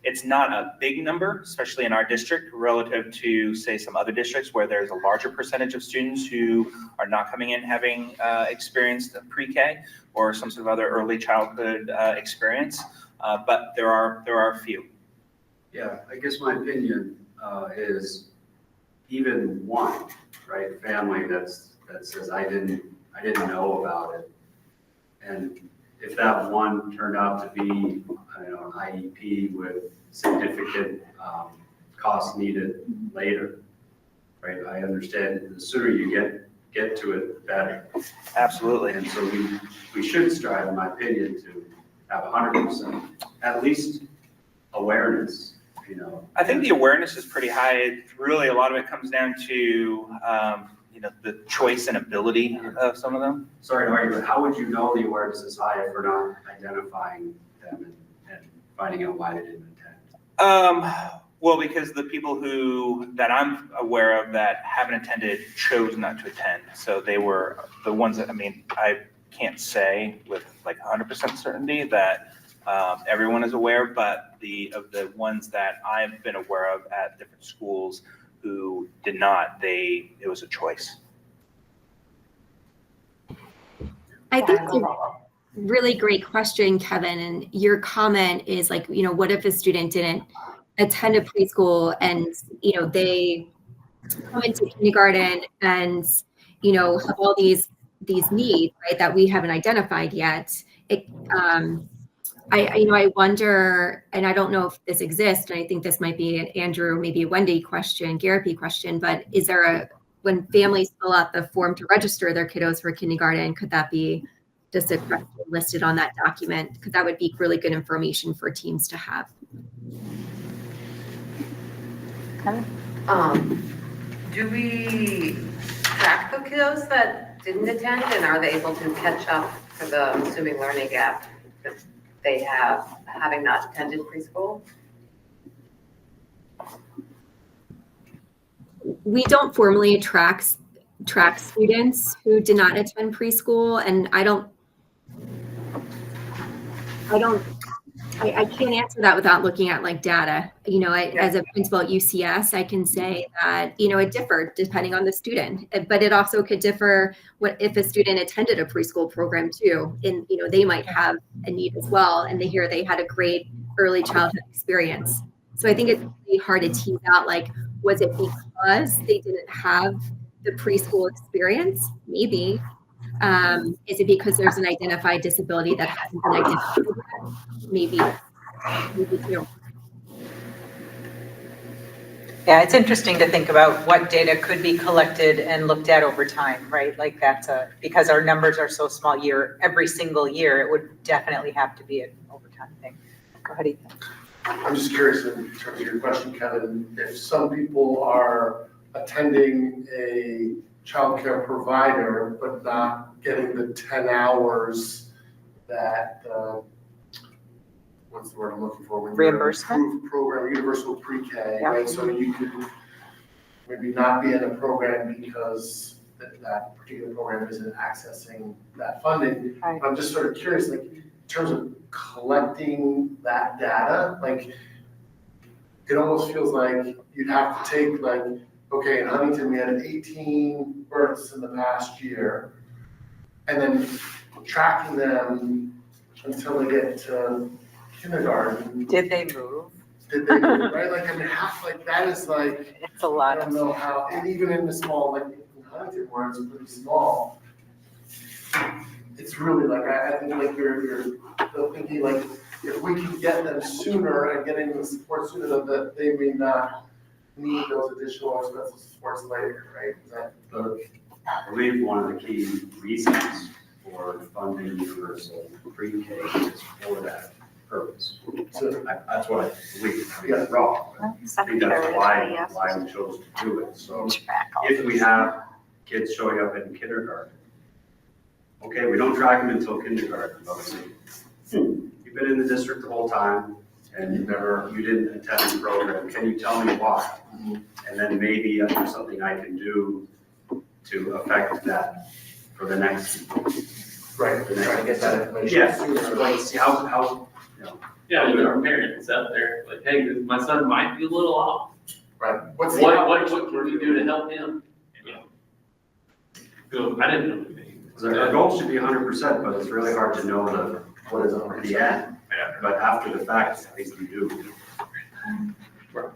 It's not a big number, especially in our district, relative to, say, some other districts where there's a larger percentage of students who are not coming in having experienced pre-K or some sort of other early childhood experience, but there are a few. Yeah, I guess my opinion is even one, right, family that says I didn't know about it, and if that one turned out to be, I don't know, an IEP with significant costs needed later, right? I understand the sooner you get to it, the better. Absolutely. And so we should strive, in my opinion, to have 100%, at least awareness, you know. I think the awareness is pretty high. Really, a lot of it comes down to, you know, the choice and ability of some of them. Sorry to argue, but how would you know the awareness is high if we're not identifying them and finding out why they didn't attend? Well, because the people that I'm aware of that haven't attended chose not to attend. So they were the ones that, I mean, I can't say with like 100% certainty that everyone is aware, but of the ones that I've been aware of at different schools who did not, it was a choice. I think it's a really great question, Kevin. And your comment is like, you know, what if a student didn't attend a preschool and, you know, they come into kindergarten and, you know, have all these needs, right, that we haven't identified yet. I wonder, and I don't know if this exists, and I think this might be an Andrew, maybe a Wendy question, Garapi question, but is there when families fill out the form to register their kiddos for kindergarten, could that be just a question listed on that document? Because that would be really good information for teams to have. Do we track the kiddos that didn't attend, and are they able to catch up for the assuming learning gap that they have having not attended preschool? We don't formally track students who did not attend preschool, and I can't answer that without looking at like data. You know, as a principal at UCS, I can say that, you know, it differed depending on the student, but it also could differ if a student attended a preschool program too, and, you know, they might have a need as well, and they had a great early childhood experience. So I think it's really hard to tease out, like, was it because they didn't have the preschool experience? Maybe. Is it because there's an identified disability that hasn't been identified yet? Maybe too. Yeah, it's interesting to think about what data could be collected and looked at over time, right? Like because our numbers are so small every single year, it would definitely have to be an overtime thing. Go ahead, Ethan. I'm just curious in terms of your question, Kevin, if some people are attending a childcare provider but not getting the 10 hours that, what's the word I'm looking for? When Reimbursement? Approved program, universal pre-K, Yeah. right? So you could maybe not be in a program because that particular program isn't accessing that funding. Right. I'm just sort of curious, like, in terms of collecting that data, like, it almost feels like you'd have to take like okay, in Huntington, we had 18 births in the past year. And then tracking them until they get to kindergarten. Did they move? Did they move, right? Like, I mean, half, like, that is like, It's a lot I don't know how, and even in the small, like, in Huntington, where it's pretty small, it's really like, I think like you're thinking like, if we can get them sooner and getting the support sooner, that they may not need those additional expensive supports later, right? Is that the? I believe one of the key reasons for funding universal pre-K is for that purpose. So that's what I believe. I mean, it's wrong. But I think that's why we chose to do it. So if we have kids showing up in kindergarten, okay, we don't track them until kindergarten, but we say, you've been in the district the whole time and you didn't attend the program. Can you tell me why? And then maybe there's something I can do to affect that for the next. Right, I get that information. Yes, like see how, you know. Yeah, with our parents out there, like, hey, my son might be a little off. Right. What can we do to help him? You know, so I didn't know anything. The goal should be 100%, but it's really hard to know what is on the end. But after the fact, I think you do. All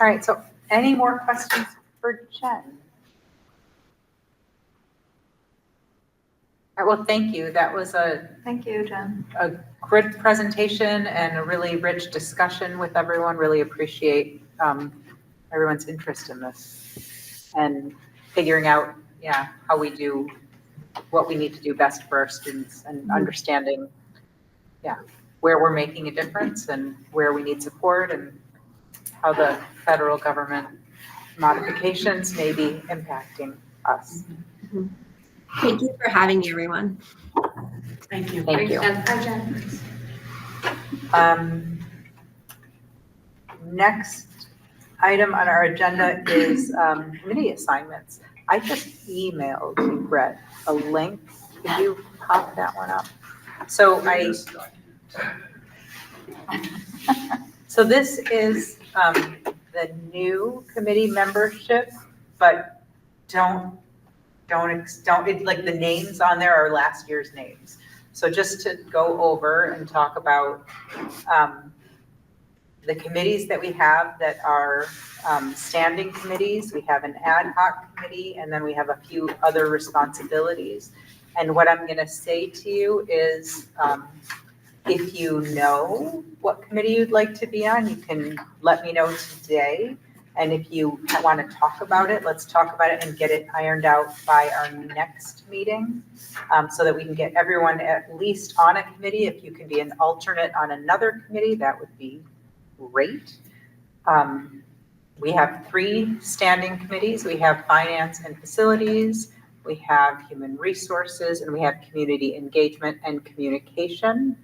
right, so any more questions for Jenn? All right, well, thank you. That was Thank you, Jenn. a great presentation and a really rich discussion with everyone. Really appreciate everyone's interest in this and figuring out, yeah, how we do what we need to do best for our students and understanding, yeah, where we're making a difference and where we need support and how the federal government modifications may be impacting us. Thank you for having me, everyone. Thank you. Thank you. Hi, Jen. Next item on our agenda is committee assignments. I just emailed you, Brett, a link. Could you pop that one up? So so this is the new committee membership, but don't, like the names on there are last year's names. So just to go over and talk about the committees that we have that are standing committees. We have an ad hoc committee, and then we have a few other responsibilities. And what I'm going to say to you is if you know what committee you'd like to be on, you can let me know today. And if you want to talk about it, let's talk about it and get it ironed out by our next meeting so that we can get everyone at least on a committee. If you can be an alternate on another committee, that would be great. We have 3 standing committees. We have finance and facilities, we have human resources, and we have community engagement and communication.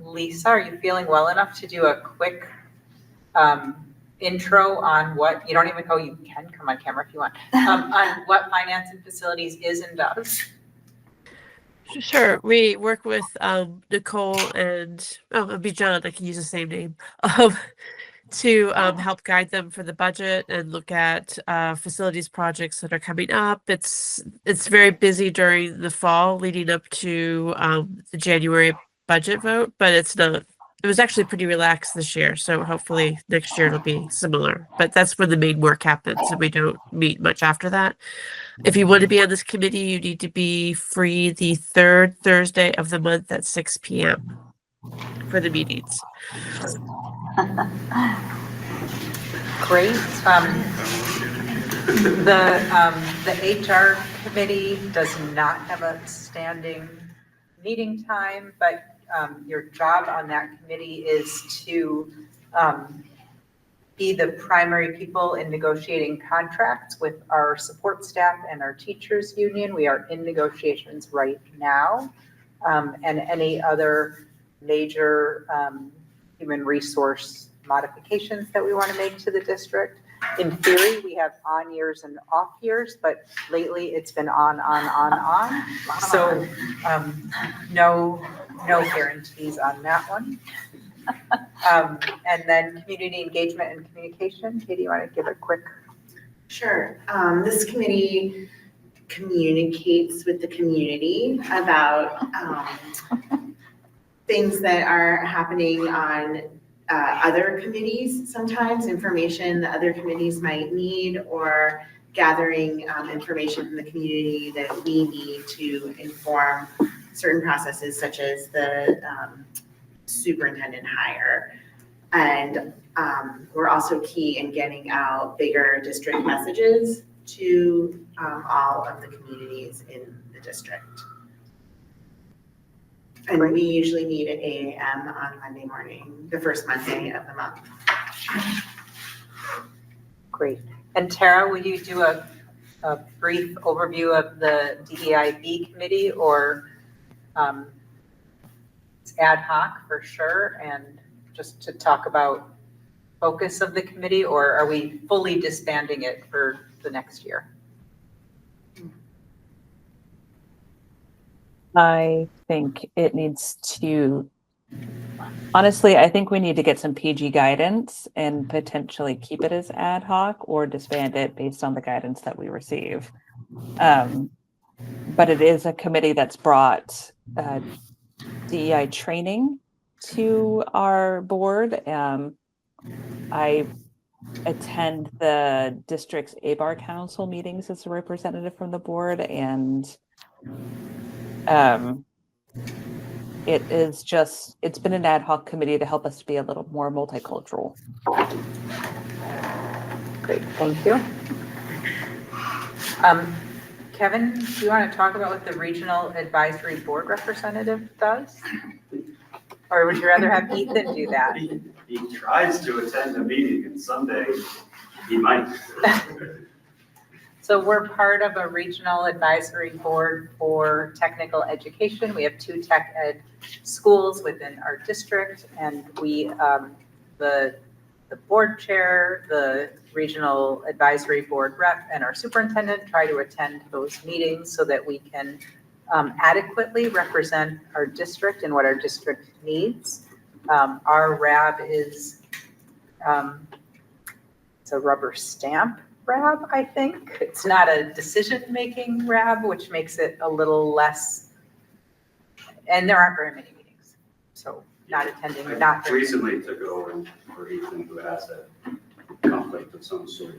Lisa, are you feeling well enough to do a quick intro on what, you don't even, oh, you can come on camera if you want, on what finance and facilities is and does? Sure. We work with Nicole and it'll be John. I can use the same name to help guide them for the budget and look at facilities projects that are coming up. It's very busy during the fall, leading up to the January budget vote, but it's not. It was actually pretty relaxed this year, so hopefully next year it'll be similar. But that's when the main work happens, and we don't meet much after that. If you want to be on this committee, you need to be free the 3rd Thursday of the month at 6 p.m. for the meetings. Great. The HR committee does not have a standing meeting time, but your job on that committee is to be the primary people in negotiating contracts with our support staff and our teachers union. We are in negotiations right now, and any other major human resource modifications that we want to make to the district. In theory, we have on years and off years, but lately it's been on. So no no guarantees on that one. And then community engagement and communication. Katie, you want to give a quick? Sure. This committee communicates with the community about things that are happening on other committees, sometimes information that other committees might need, or gathering information from the community that we need to inform certain processes such as the superintendent hire. And we're also key in getting out bigger district messages to all of the communities in the district. And we usually meet at 8 a.m. on Monday morning, the first Monday of the month. Great. And Tara, will you do a brief overview of the DEIB committee, or it's ad hoc for sure, and just to talk about focus of the committee, or are we fully disbanding it for the next year? I think it needs to, honestly, I think we need to get some PG guidance and potentially keep it as ad hoc or disband it based on the guidance that we receive. But it is a committee that's brought DEI training to our board. I attend the district's ABAR council meetings as a representative from the board, and it's been an ad hoc committee to help us be a little more multicultural. Great, thank you. Kevin, do you want to talk about what the regional advisory board representative does? Or would you rather have Ethan do that? He tries to attend the meeting, and someday he might. So we're part of a regional advisory board for technical education. We have 2 tech ed schools within our district, and we, the board chair, the regional advisory board rep, and our superintendent try to attend those meetings so that we can adequately represent our district and what our district needs. Our RAB is, it's a rubber stamp RAB, I think. It's not a decision-making RAB, which makes it a little less, and there aren't very many meetings, so not attending, not. Recently took over for Ethan, who has a conflict of some sort.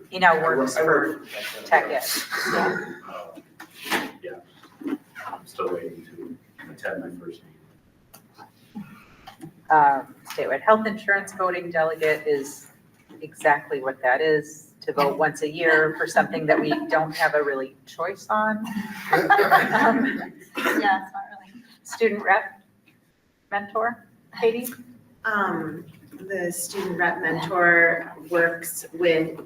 He now works for Tech Ed. Yeah, I'm still waiting to attend my first meeting. Statewide health insurance voting delegate is exactly what that is, to vote once a year for something that we don't have a really choice on. Yeah, it's not really. Student rep mentor, Katie? The student rep mentor works with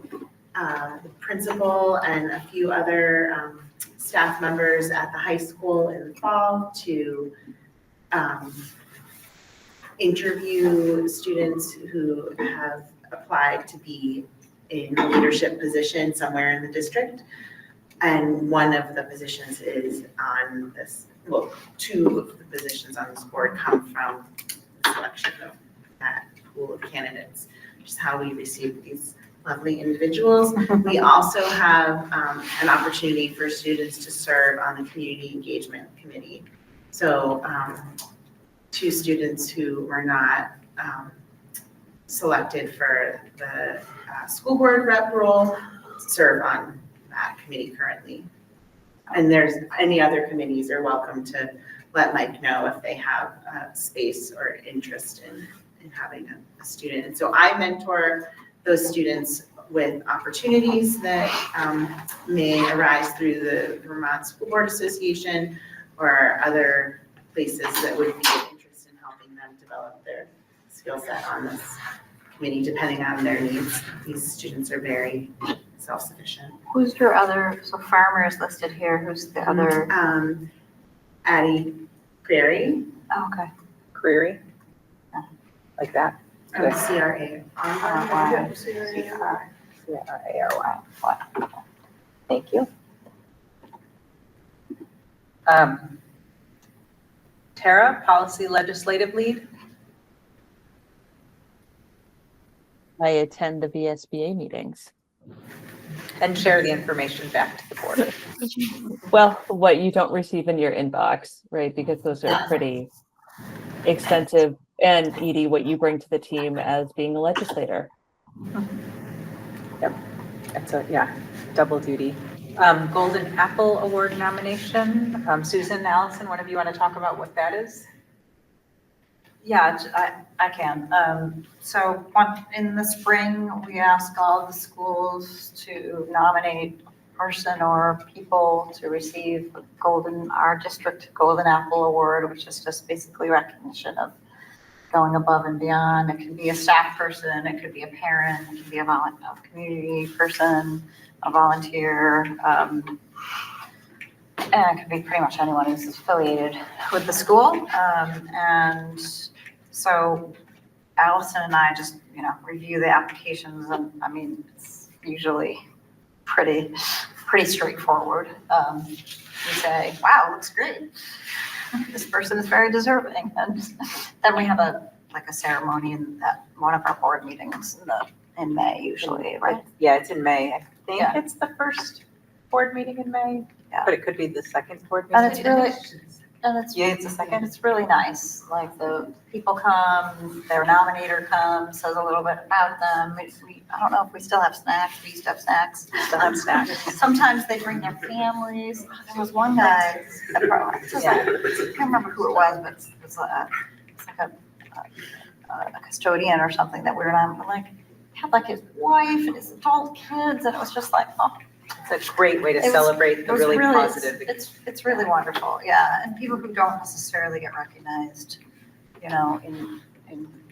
the principal and a few other staff members at the high school in the fall to interview students who have applied to be in a leadership position somewhere in the district. And one of the positions is on this, well, 2 of the positions on this board come from the selection of that pool of candidates, which is how we receive these lovely individuals. We also have an opportunity for students to serve on the community engagement committee. So 2 students who were not selected for the school board rep role serve on that committee currently. And there's any other committees are welcome to let Mike know if they have space or interest in having a student. And so I mentor those students with opportunities that may arise through the Vermont School Board Association or other places that would be of interest in helping them develop their skill set on this committee, depending on their needs. These students are very self-sufficient. Who's your other, so Farmer is listed here, who's the other? Addie Prairie. Oh, okay. Creary? Like that? CRA. C-R-A-R-Y. Thank you. Tara, Policy Legislative Lead. I attend the VSBA meetings. And share the information back to the board. Well, what you don't receive in your inbox, right? Because those are pretty extensive. And Edie, what you bring to the team as being a legislator. Yep, that's double duty. Golden Apple Award nomination. Susan, Allison, one of you want to talk about what that is? Yeah, I can. So in the spring, we ask all the schools to nominate a person or people to receive our district Golden Apple Award, which is just basically recognition of going above and beyond. It could be a staff person, it could be a parent, it could be a community person, a volunteer, and it could be pretty much anyone who's affiliated with the school. And so Allison and I just, review the applications, and I mean, it's usually pretty straightforward. We say, wow, looks great. This person is very deserving. And then we have a ceremony at one of our board meetings in May usually, right? Yeah, it's in May. I think Yeah. it's the first board meeting in May, Yeah. but it could be the second board And meeting. it's the second. It's really nice. Like the people come, their nominator comes, says a little bit about them. I don't know if we still have snacks. We used to have snacks. Still have snacks. Sometimes they bring their families. There was one guy, I can't remember who it was, but it's like a custodian or something that we were on. But like, he had like his wife and his adult kids, and it was just like, oh. It's a great way to celebrate the really positive. It's really wonderful, yeah. And people who don't necessarily get recognized, in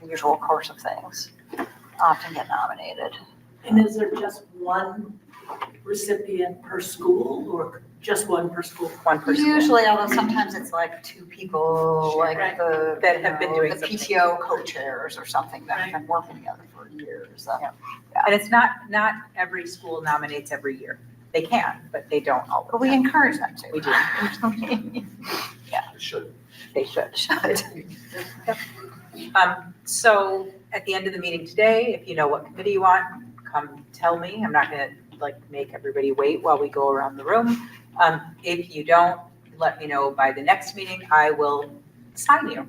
the usual course of things, often get nominated. And is there just one recipient per school or just one per school? One per school. Usually, although sometimes it's like two people, like Right. That have been doing the something. PTO co-chairs or something that have been working together for years. So. And it's not every school nominates every year. They can, but they don't always. But we encourage them to. We do. Yeah. Should. They should. Should. So at the end of the meeting today, if you know what committee you want, come tell me. I'm not gonna make everybody wait while we go around the room. If you don't, let me know by the next meeting. I will assign you.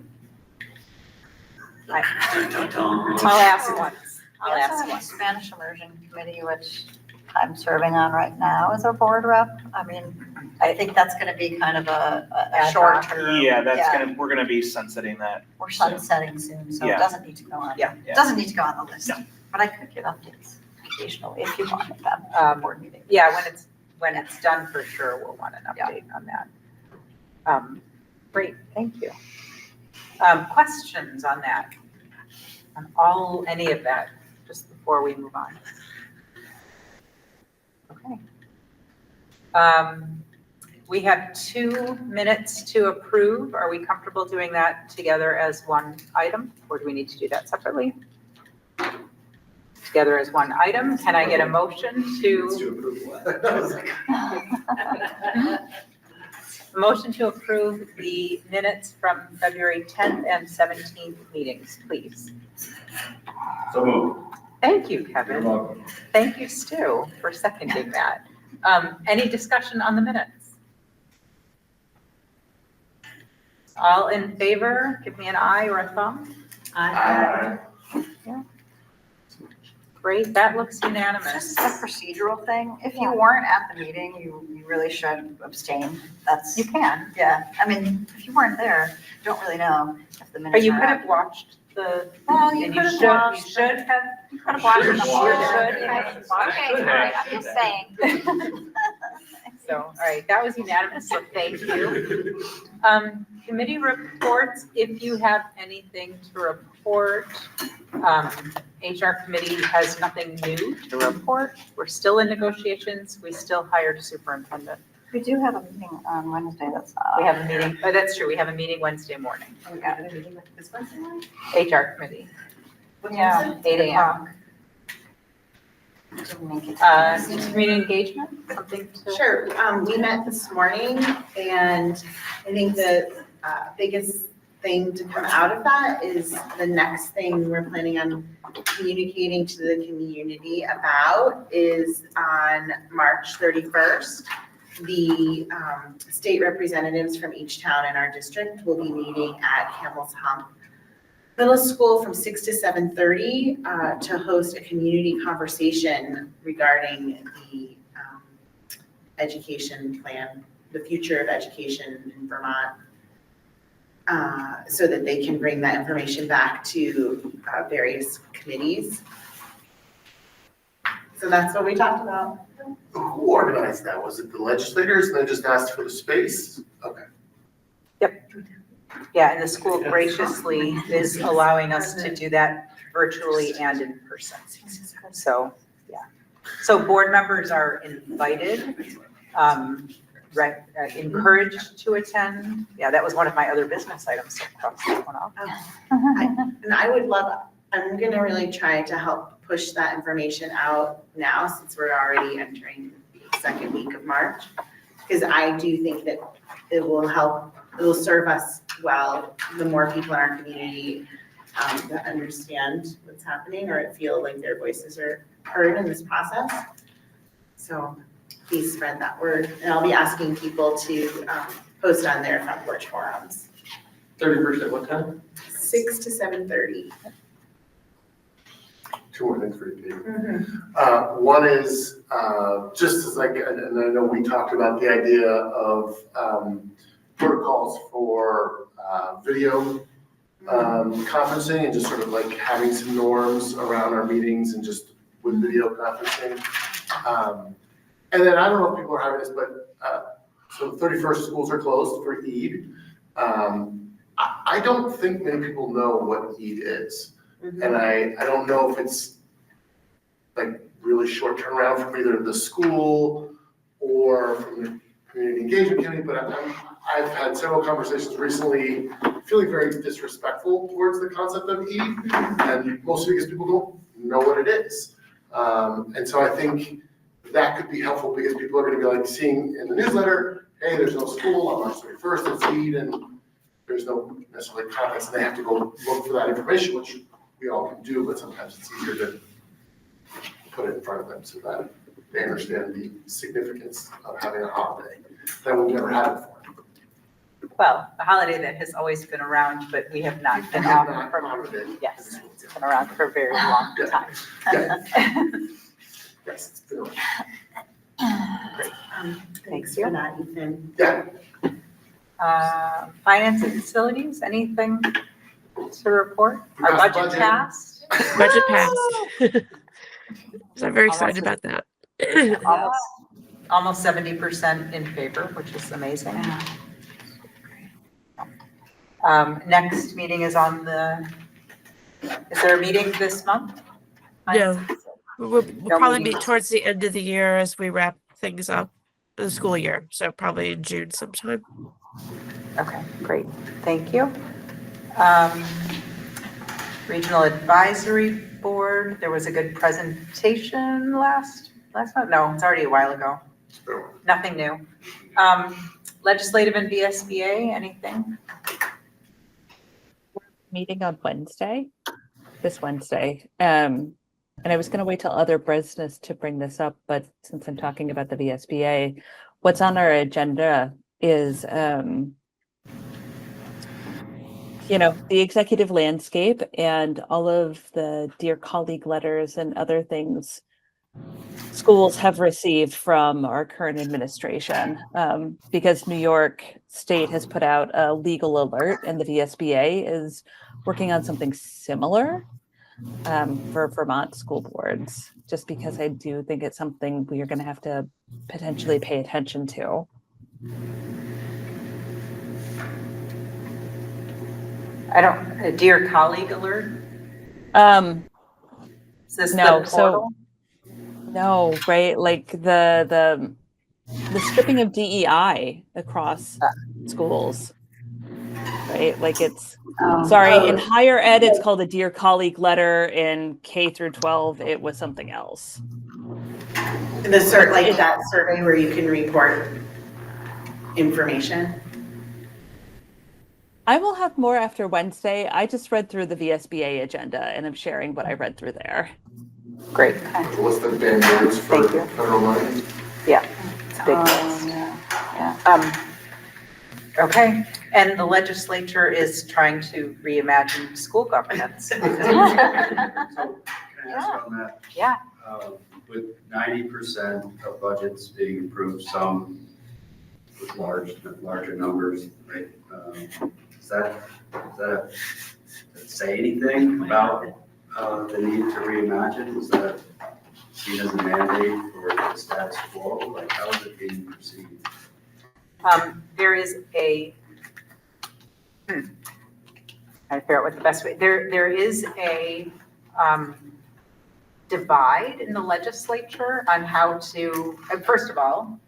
I'll ask once. I'll We also ask have a once. Spanish immersion committee, which I'm serving on right now as our board rep. I mean, I think that's gonna be kind of a Ad short hoc. term. We're gonna be sunsetting that. We're sunsetting soon, so it Yeah. doesn't need to go on. Yeah. It doesn't need to go on the list, but I could give updates occasionally if you wanted them, board meeting. Yeah, when it's done for sure, we'll want an update on that. Great, thank you. Questions on that? On any of that, just before we move on? Okay. We have 2 minutes to approve. Are we comfortable doing that together as one item, or do we need to do that separately? Together as one item. Can I get a motion motion to approve the minutes from February 10th and 17th meetings, please? So moved. Thank you, Kevin. You're welcome. Thank you, Stu, for seconding that. Any discussion on the minutes? All in favor, give me an eye or a thumb. Aye. Yeah. Great, that looks It's unanimous. just a procedural thing. If you weren't at the meeting, you really should abstain. That's. You can, Yeah, I mean, if you weren't there, you don't really know if the minutes. but you are could have accurate. watched the, Well, you and could have you watched. should have. You could have watched. Should them. have. Okay, all right, I'm just saying. So, all right, that was unanimous, so thank you. Committee reports, if you have anything to report. HR committee has nothing new to report. We're still in negotiations. We still hired a superintendent. We do have a meeting on Wednesday, that's. We have a meeting, oh, that's true, we have a meeting Wednesday morning. We got a meeting with this Wednesday morning? HR committee, Yeah, 8 a.m. Didn't make it. Community engagement, something to. Sure, we met this morning, and I think the biggest thing to come out of that is the next thing we're planning on communicating to the community about is on March 31st. The state representatives from each town in our district will be meeting at Camel's Hump Middle School from 6 to 7:30 to host a community conversation regarding the education plan, the future of education in Vermont, so that they can bring that information back to various committees. So that's what we talked about. Who organized that? Was it the legislators and they just asked for the space? Okay. Yeah, and the school graciously is allowing us to do that virtually and in person. So, yeah. So board members are invited, encouraged to attend. Yeah, that was one of my other business items. So cross that one off. And I would love, I'm gonna really try to help push that information out now since we're already entering the second week of March. Because I do think that it will help, it will serve us well, the more people in our community that understand what's happening or feel like their voices are heard in this process. So please spread that word. And I'll be asking people to post on their front porch forums. 31st at what time? 6 to 7:30. Two more things for you, Dave. One is just as like, and I know we talked about the idea of protocols for video conferencing and just sort of like having some norms around our meetings and just with video conferencing. And then I don't know if people are having this, but so 31st schools are closed for Eid. I don't think many people know what Eid is. And I don't know if it's like really short turnaround from either the school or from the community engagement committee, but I've had several conversations recently feeling very disrespectful towards the concept of Eid, and mostly because people don't know what it is. And so I think that could be helpful because people are going to be like seeing in the newsletter, hey, there's no school on March 31st, it's Eid, and there's no necessarily comments, and they have to go look for that information, which we all can do, but sometimes it's easier to put it in front of them so that they understand the significance of having a holiday that we've never had before. Well, a holiday that has always been around, but we have not been on for, yes, it's been around for a very long time. Yes, it's been around. Great. Thanks for that, Ethan. Yeah. Finance and facilities, anything to report? Our budget passed. Budget passed. So I'm very excited about that. Almost 70% in favor, which is amazing. Next meeting is on is there a meeting this month? No, we'll probably meet towards the end of the year as we wrap things up the school year. So probably in June sometime. Okay, great. Thank you. Regional Advisory Board, there was a good presentation last month? No, it's already a while ago. Nothing new. Legislative and VSBA, anything? Meeting on Wednesday, this Wednesday. And I was going to wait till other business to bring this up, but since I'm talking about the VSBA, what's on our agenda is, the executive landscape and all of the dear colleague letters and other things schools have received from our current administration, because New York State has put out a legal alert and the VSBA is working on something similar for Vermont school boards, just because I do think it's something we are going to have to potentially pay attention to. A dear colleague alert? Is this No, the portal? No, right? Like the stripping of DEI across schools, right? Like it's, in higher ed, it's called a dear colleague letter. In K through 12, it was something else. That survey where you can report information. I will have more after Wednesday. I just read through the VSBA agenda and I'm sharing what I read through there. Great. What's the standards for federal money? Yeah, it's a big list. Yeah. Okay, and the legislature is trying to reimagine school governance. So, can I ask on that? Yeah. With 90% of budgets being approved, some with larger numbers, right? Does that say anything about the need to reimagine? Is that seen as a mandate for the status quo? Like, how is it being perceived? There is a, I figure out what the best way, there is a divide in the legislature on how to, first of all,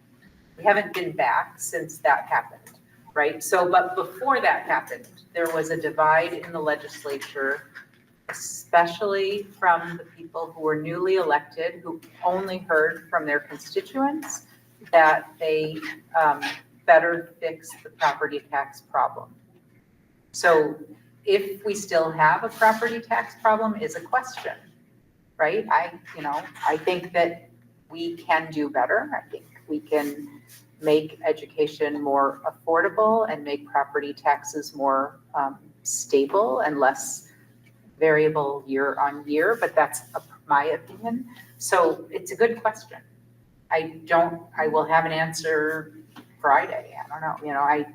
we haven't been back since that happened, right? So, but before that happened, there was a divide in the legislature, especially from the people who were newly elected, who only heard from their constituents that they better fix the property tax problem. So if we still have a property tax problem is a question, right? I think that we can do better. I think we can make education more affordable and make property taxes more stable and less variable year on year, but that's my opinion. So it's a good question. I will have an answer Friday. I don't know,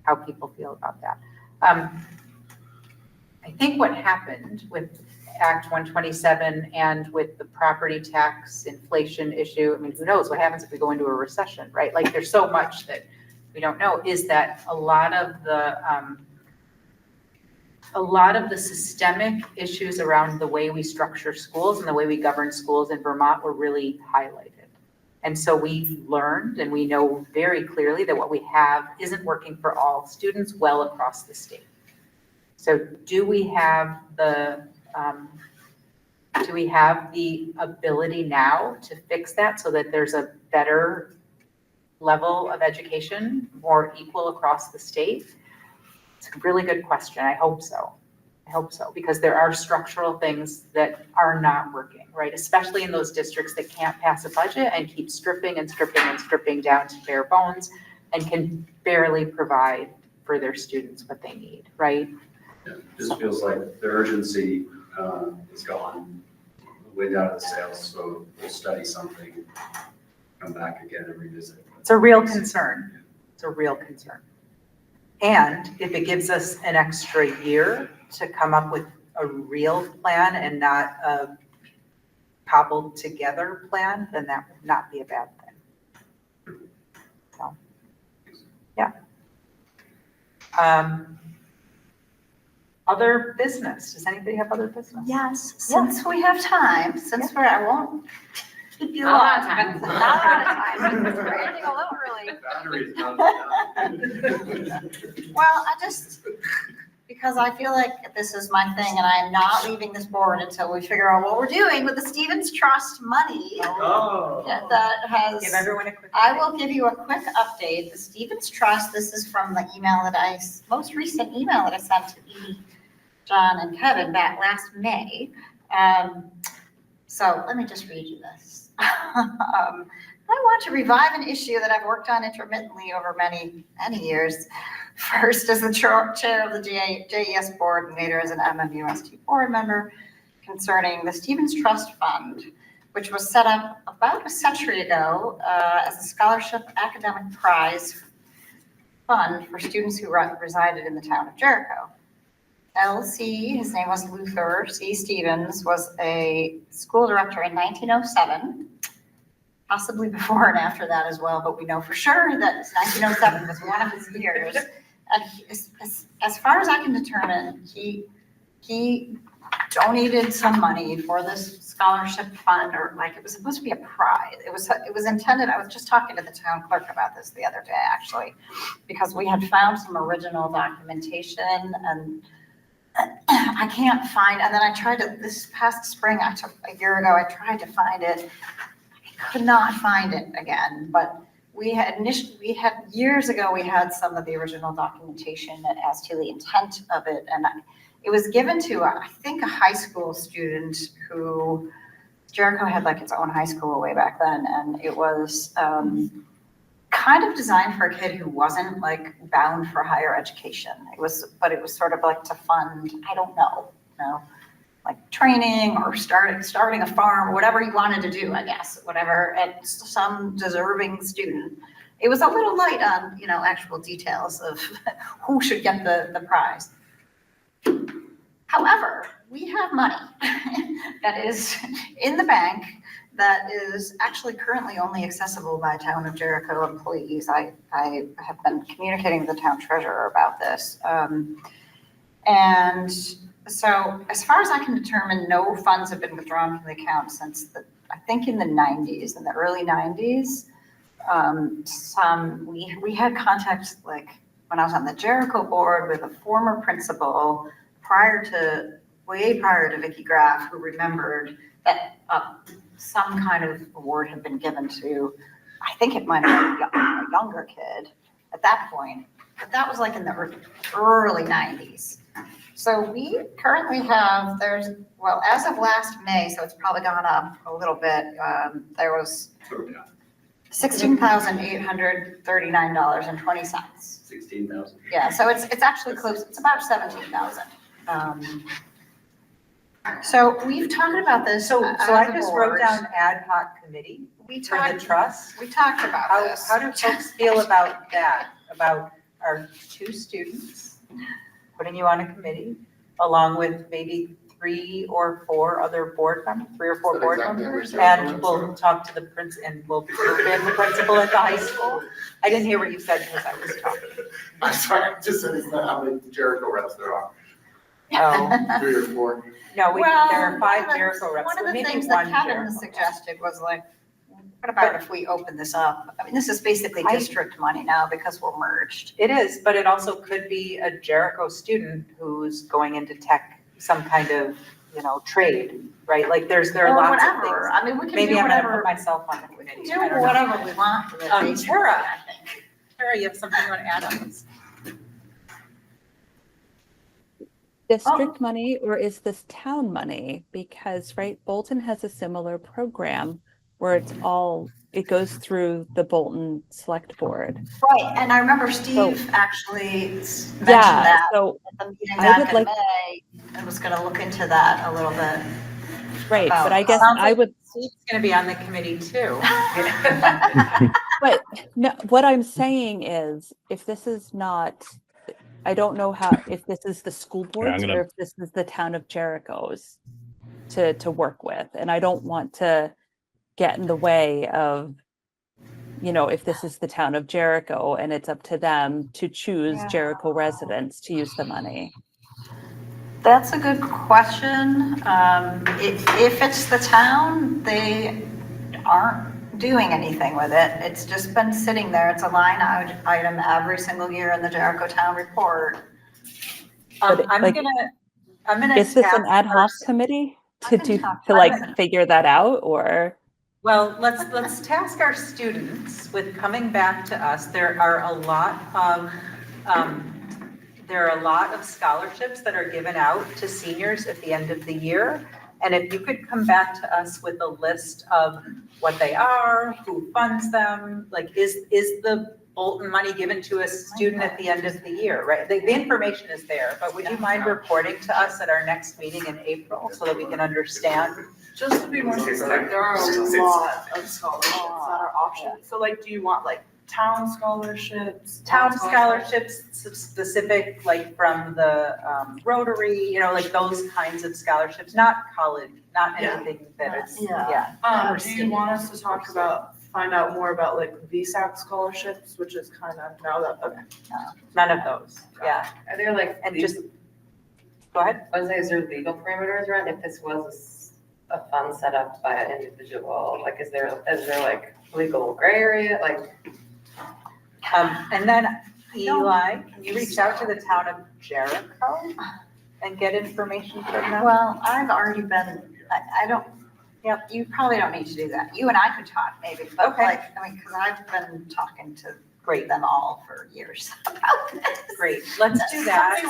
how people feel about that. I think what happened with Act 127 and with the property tax inflation issue, I mean, who knows what happens if we go into a recession, right? Like there's so much that we don't know, is that a lot of the systemic issues around the way we structure schools and the way we govern schools in Vermont were really highlighted. And so we learned and we know very clearly that what we have isn't working for all students well across the state. So do we have the ability now to fix that so that there's a better level of education, more equal across the state? It's a really good question. I hope so. Because there are structural things that are not working, right? Especially in those districts that can't pass a budget and keep stripping and stripping and stripping down to bare bones and can barely provide for their students what they need, right? Yeah, it just feels like the urgency is gone way down to the sales, so we'll study something, come back again and revisit. It's a real concern. And if it gives us an extra year to come up with a real plan and not a cobbled together plan, then that would not be a bad thing. So, yeah. Other business, does anybody have other business? Yes, since we have time, I won't keep you long. Not a lot of time. Not a lot of time. We're running a little early. Battery's not Well, because I feel like this is my thing and I'm not leaving this board until we figure out what we're doing with the Stevens Trust money. Oh. That has. Give everyone a quick I will give you a quick update. The Stevens Trust, this is from the most recent email that I sent to Edie, John, and Kevin back last May. So let me just read you this. I want to revive an issue that I've worked on intermittently over many, many years. First as the chair of the JES board and later as an MMUUSD board member concerning the Stevens Trust Fund, which was set up about a century ago as a scholarship academic prize fund for students who resided in the town of Jericho. LC, his name was Luther C. Stevens, was a school director in 1907, possibly before and after that as well, but we know for sure that 1907 was one of his years. And as far as I can determine, he donated some money for this scholarship fund, or like it was supposed to be a prize. It was intended, I was just talking to the town clerk about this the other day, actually, because we had found some original documentation and I can't find, and then I tried to, this past spring, a year ago, I tried to find it. I could not find it again, but years ago, we had some of the original documentation as to the intent of it. And it was given to, I think, a high school student who, Jericho had like its own high school way back then. And it was kind of designed for a kid who wasn't like bound for higher education. But it was sort of like to fund, I don't know, like training or starting a farm, or whatever you wanted to do, I guess, whatever, at some deserving student. It was a little light on, actual details of who should get the prize. However, we have money that is in the bank that is actually currently only accessible by Town of Jericho employees. I have been communicating with the town treasurer about this. And so as far as I can determine, no funds have been withdrawn from the account since I think in the 90s, in the early 90s. We had contact, like when I was on the Jericho board, with a former principal way prior to Vicki Graff, who remembered that some kind of award had been given to, I think it might have been a younger kid at that point, but that was like in the early 90s. So we currently have, as of last May, so it's probably gone up a little bit, there was $16,839.20. 16,000. Yeah, so it's actually close, it's about 17,000. So we've talked about this. So as I a just board. wrote down ad hoc committee for the trust. We talked about this. How do folks feel about that? About our 2 students, putting you on a committee, along with maybe 3 or 4 other board members, 3 or 4 board members? And we'll talk to the we'll loop in the principal at the high school. I didn't hear what you said because I was talking. I'm sorry, I just said it's not how many Jericho reps there are. Oh. 3 or 4. No, there are 5 one Jericho reps. One of the maybe things that 1 Kevin Jericho suggested was like, what about if we open this up? I mean, this is basically district money now because we're merged. It is, but it also could be a Jericho student who's going into tech, some kind of, trade, right? Like there are lots of things. Whatever. I mean, we can Maybe do I'm gonna whatever. put myself on the committee. Do whatever we want with it. basically, Tara. I think. Tara, you have something you want to add on this? District money, or is this town money? Because, right, Bolton has a similar program where it goes through the Bolton Select Board. Right, and I remember Steve actually mentioned Yeah, that so at the meeting I back would in like- May, and was gonna look into that a little bit. Right, about- but I guess Sounds I like would, Steve's gonna be on the committee too. but no, what I'm saying is, if this is not, I don't know if this is the school boards or if this is the town of Jericho's to work with, and I don't want to get in the way of, if this is the town of Jericho and it's up to them to choose Jericho residents to use the money. That's a good question. If it's the town, they aren't doing anything with it. It's just been sitting there. It's a line item every single year in the Jericho Town report. I'm like, gonna. Is this an task ad hoc our- committee to figure that out, or? Well, let's task our students with coming back to us. There are a lot of scholarships that are given out to seniors at the end of the year. And if you could come back to us with a list of what they are, who funds them, like is the Bolton money given to a student at the end of the year, right? The information is there, but would you mind reporting to us at our next meeting in April so that we can understand? Just to be more specific, there are a lot of scholarships that are options. So like, do you want like town scholarships? Town scholarships, specific, like from the Rotary, like those kinds of scholarships, not college, not anything that is, Do you want us to find out more about like VSAC scholarships, which is kind of now that, okay. None of those, yeah. Are there like, And just, go ahead. I was like, is there legal parameters around if this was a fund set up by an individual? Like, is there like legal gray area? Like, and then Eli, can you reach out to the town of Jericho and get information from them? Well, I've already been, Yep, you probably don't need to do that. You and I could talk maybe, but Okay. like, I mean, because I've been talking to them all for years about this. Great, let's do that.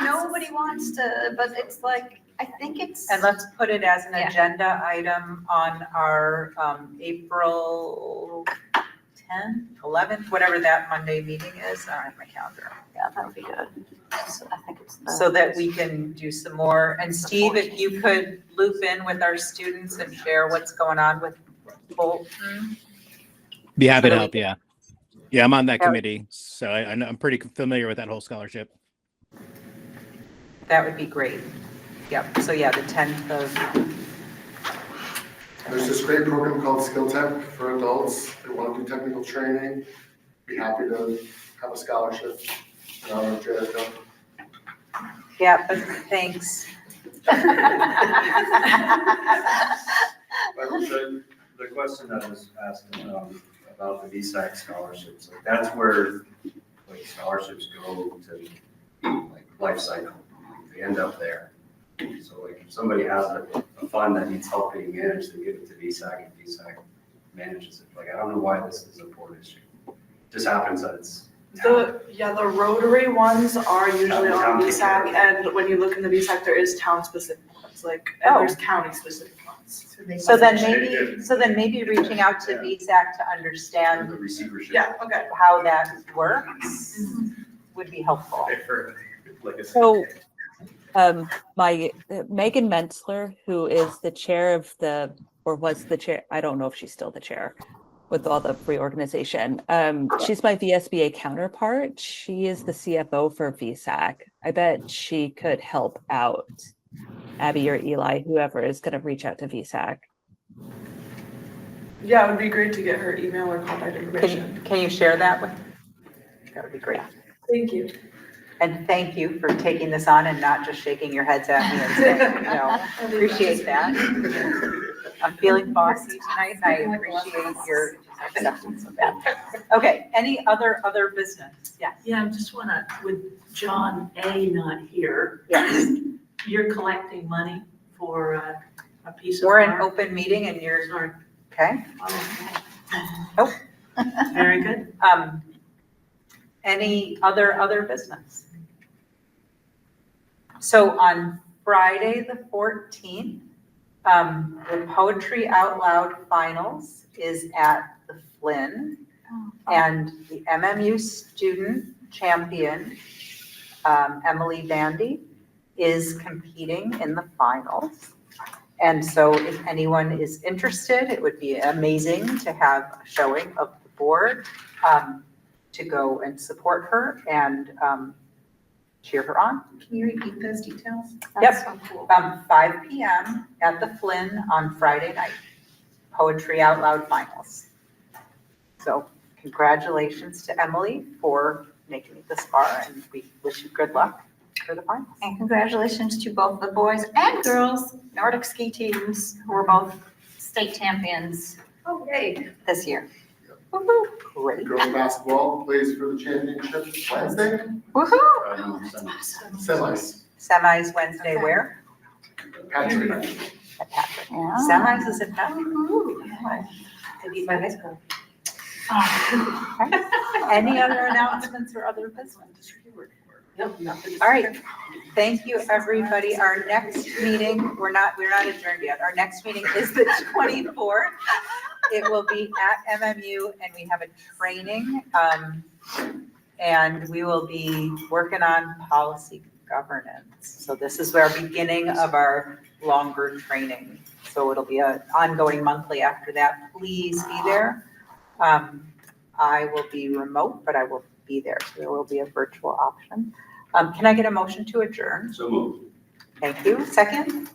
Nobody wants to, but it's like, I think it's. And let's put it as an Yeah. agenda item on our April 10th, 11th, whatever that Monday meeting is. I don't have my calendar. Yeah, that would be good. So I think it's. So that we can do some more. And Steve, if you could loop in with our students and share what's going on with Bolton. Be happy So to that we help, can- yeah. Yeah, I'm on that Yeah. committee, so I'm pretty familiar with that whole scholarship. That would be great. Yep, so yeah, the 10th of, There's this great program called Skill Tech for adults. They want to do technical training. Be happy to have a scholarship in honor of Jericho. yeah, but thanks. The question that was asked about the VSAC scholarships, like that's where like scholarships go to like life cycle. They end up there. So like if somebody has a fund that needs help being managed, they give it to VSAC and VSAC manages it. Like I don't know why this is a poor issue. It just happens that it's The Rotary ones are usually on County. VSAC, and when you look in the VSAC, there is town-specific ones, like, and there's county-specific ones. So then maybe reaching out to VSAC to understand the receivership. Yeah, okay. how that works would be helpful. So, Megan Mentzler, who is the chair of or was the chair, I don't know if she's still the chair with all the reorganization. She's my VSBA counterpart. She is the CFO for VSAC. I bet she could help out Abby or Eli, whoever is going to reach out to VSAC. Yeah, it would be great to get her email or contact information. Can you share that with? That would be great. Thank you. And thank you for taking this on and not just shaking your heads at me and saying, no, appreciate that. I'm feeling bossy tonight, and I appreciate your acceptance of that. Okay, any other business? Yes. Yeah, I just wanna, with John A. not here. Yes. You're collecting money for a piece of. We're in art? open meeting and you're, okay? Oh, very good. Any other business? So on Friday, the 14th, the Poetry Out Loud Finals is at the Flynn. And the MMU student champion, Emily Vandy, is competing in the finals. And so if anyone is interested, it would be amazing to have a showing of the board to go and support her and cheer her on. Can you repeat those details? Yep, 5 p.m. at the Flynn on Friday night, Poetry Out Loud Finals. So congratulations to Emily for making it this far, and we wish you good luck for the finals. And congratulations to both the boys and girls Nordic ski teams who were both state champions this year. Woohoo! Great. Girls basketball plays for the championship Wednesday. Woohoo! Semis. Semis Wednesday where? Patrick. At Patrick. Semis is at Patrick. To beat my high school. Any other announcements or other business? Nope, nothing. All right, thank you, everybody. Our next meeting, we're not adjourned yet. Our next meeting is the 24th. It will be at MMU, and we have a training. And we will be working on policy governance. So this is our beginning of our longer training. So it'll be an ongoing monthly after that. Please be there. I will be remote, but I will be there. So there will be a virtual option. Can I get a motion to adjourn? So moved. Thank you. Second?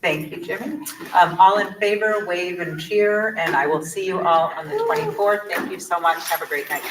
Thank you, Jimmy. All in favor, wave and cheer, and I will see you all on the 24th. Thank you so much. Have a great night.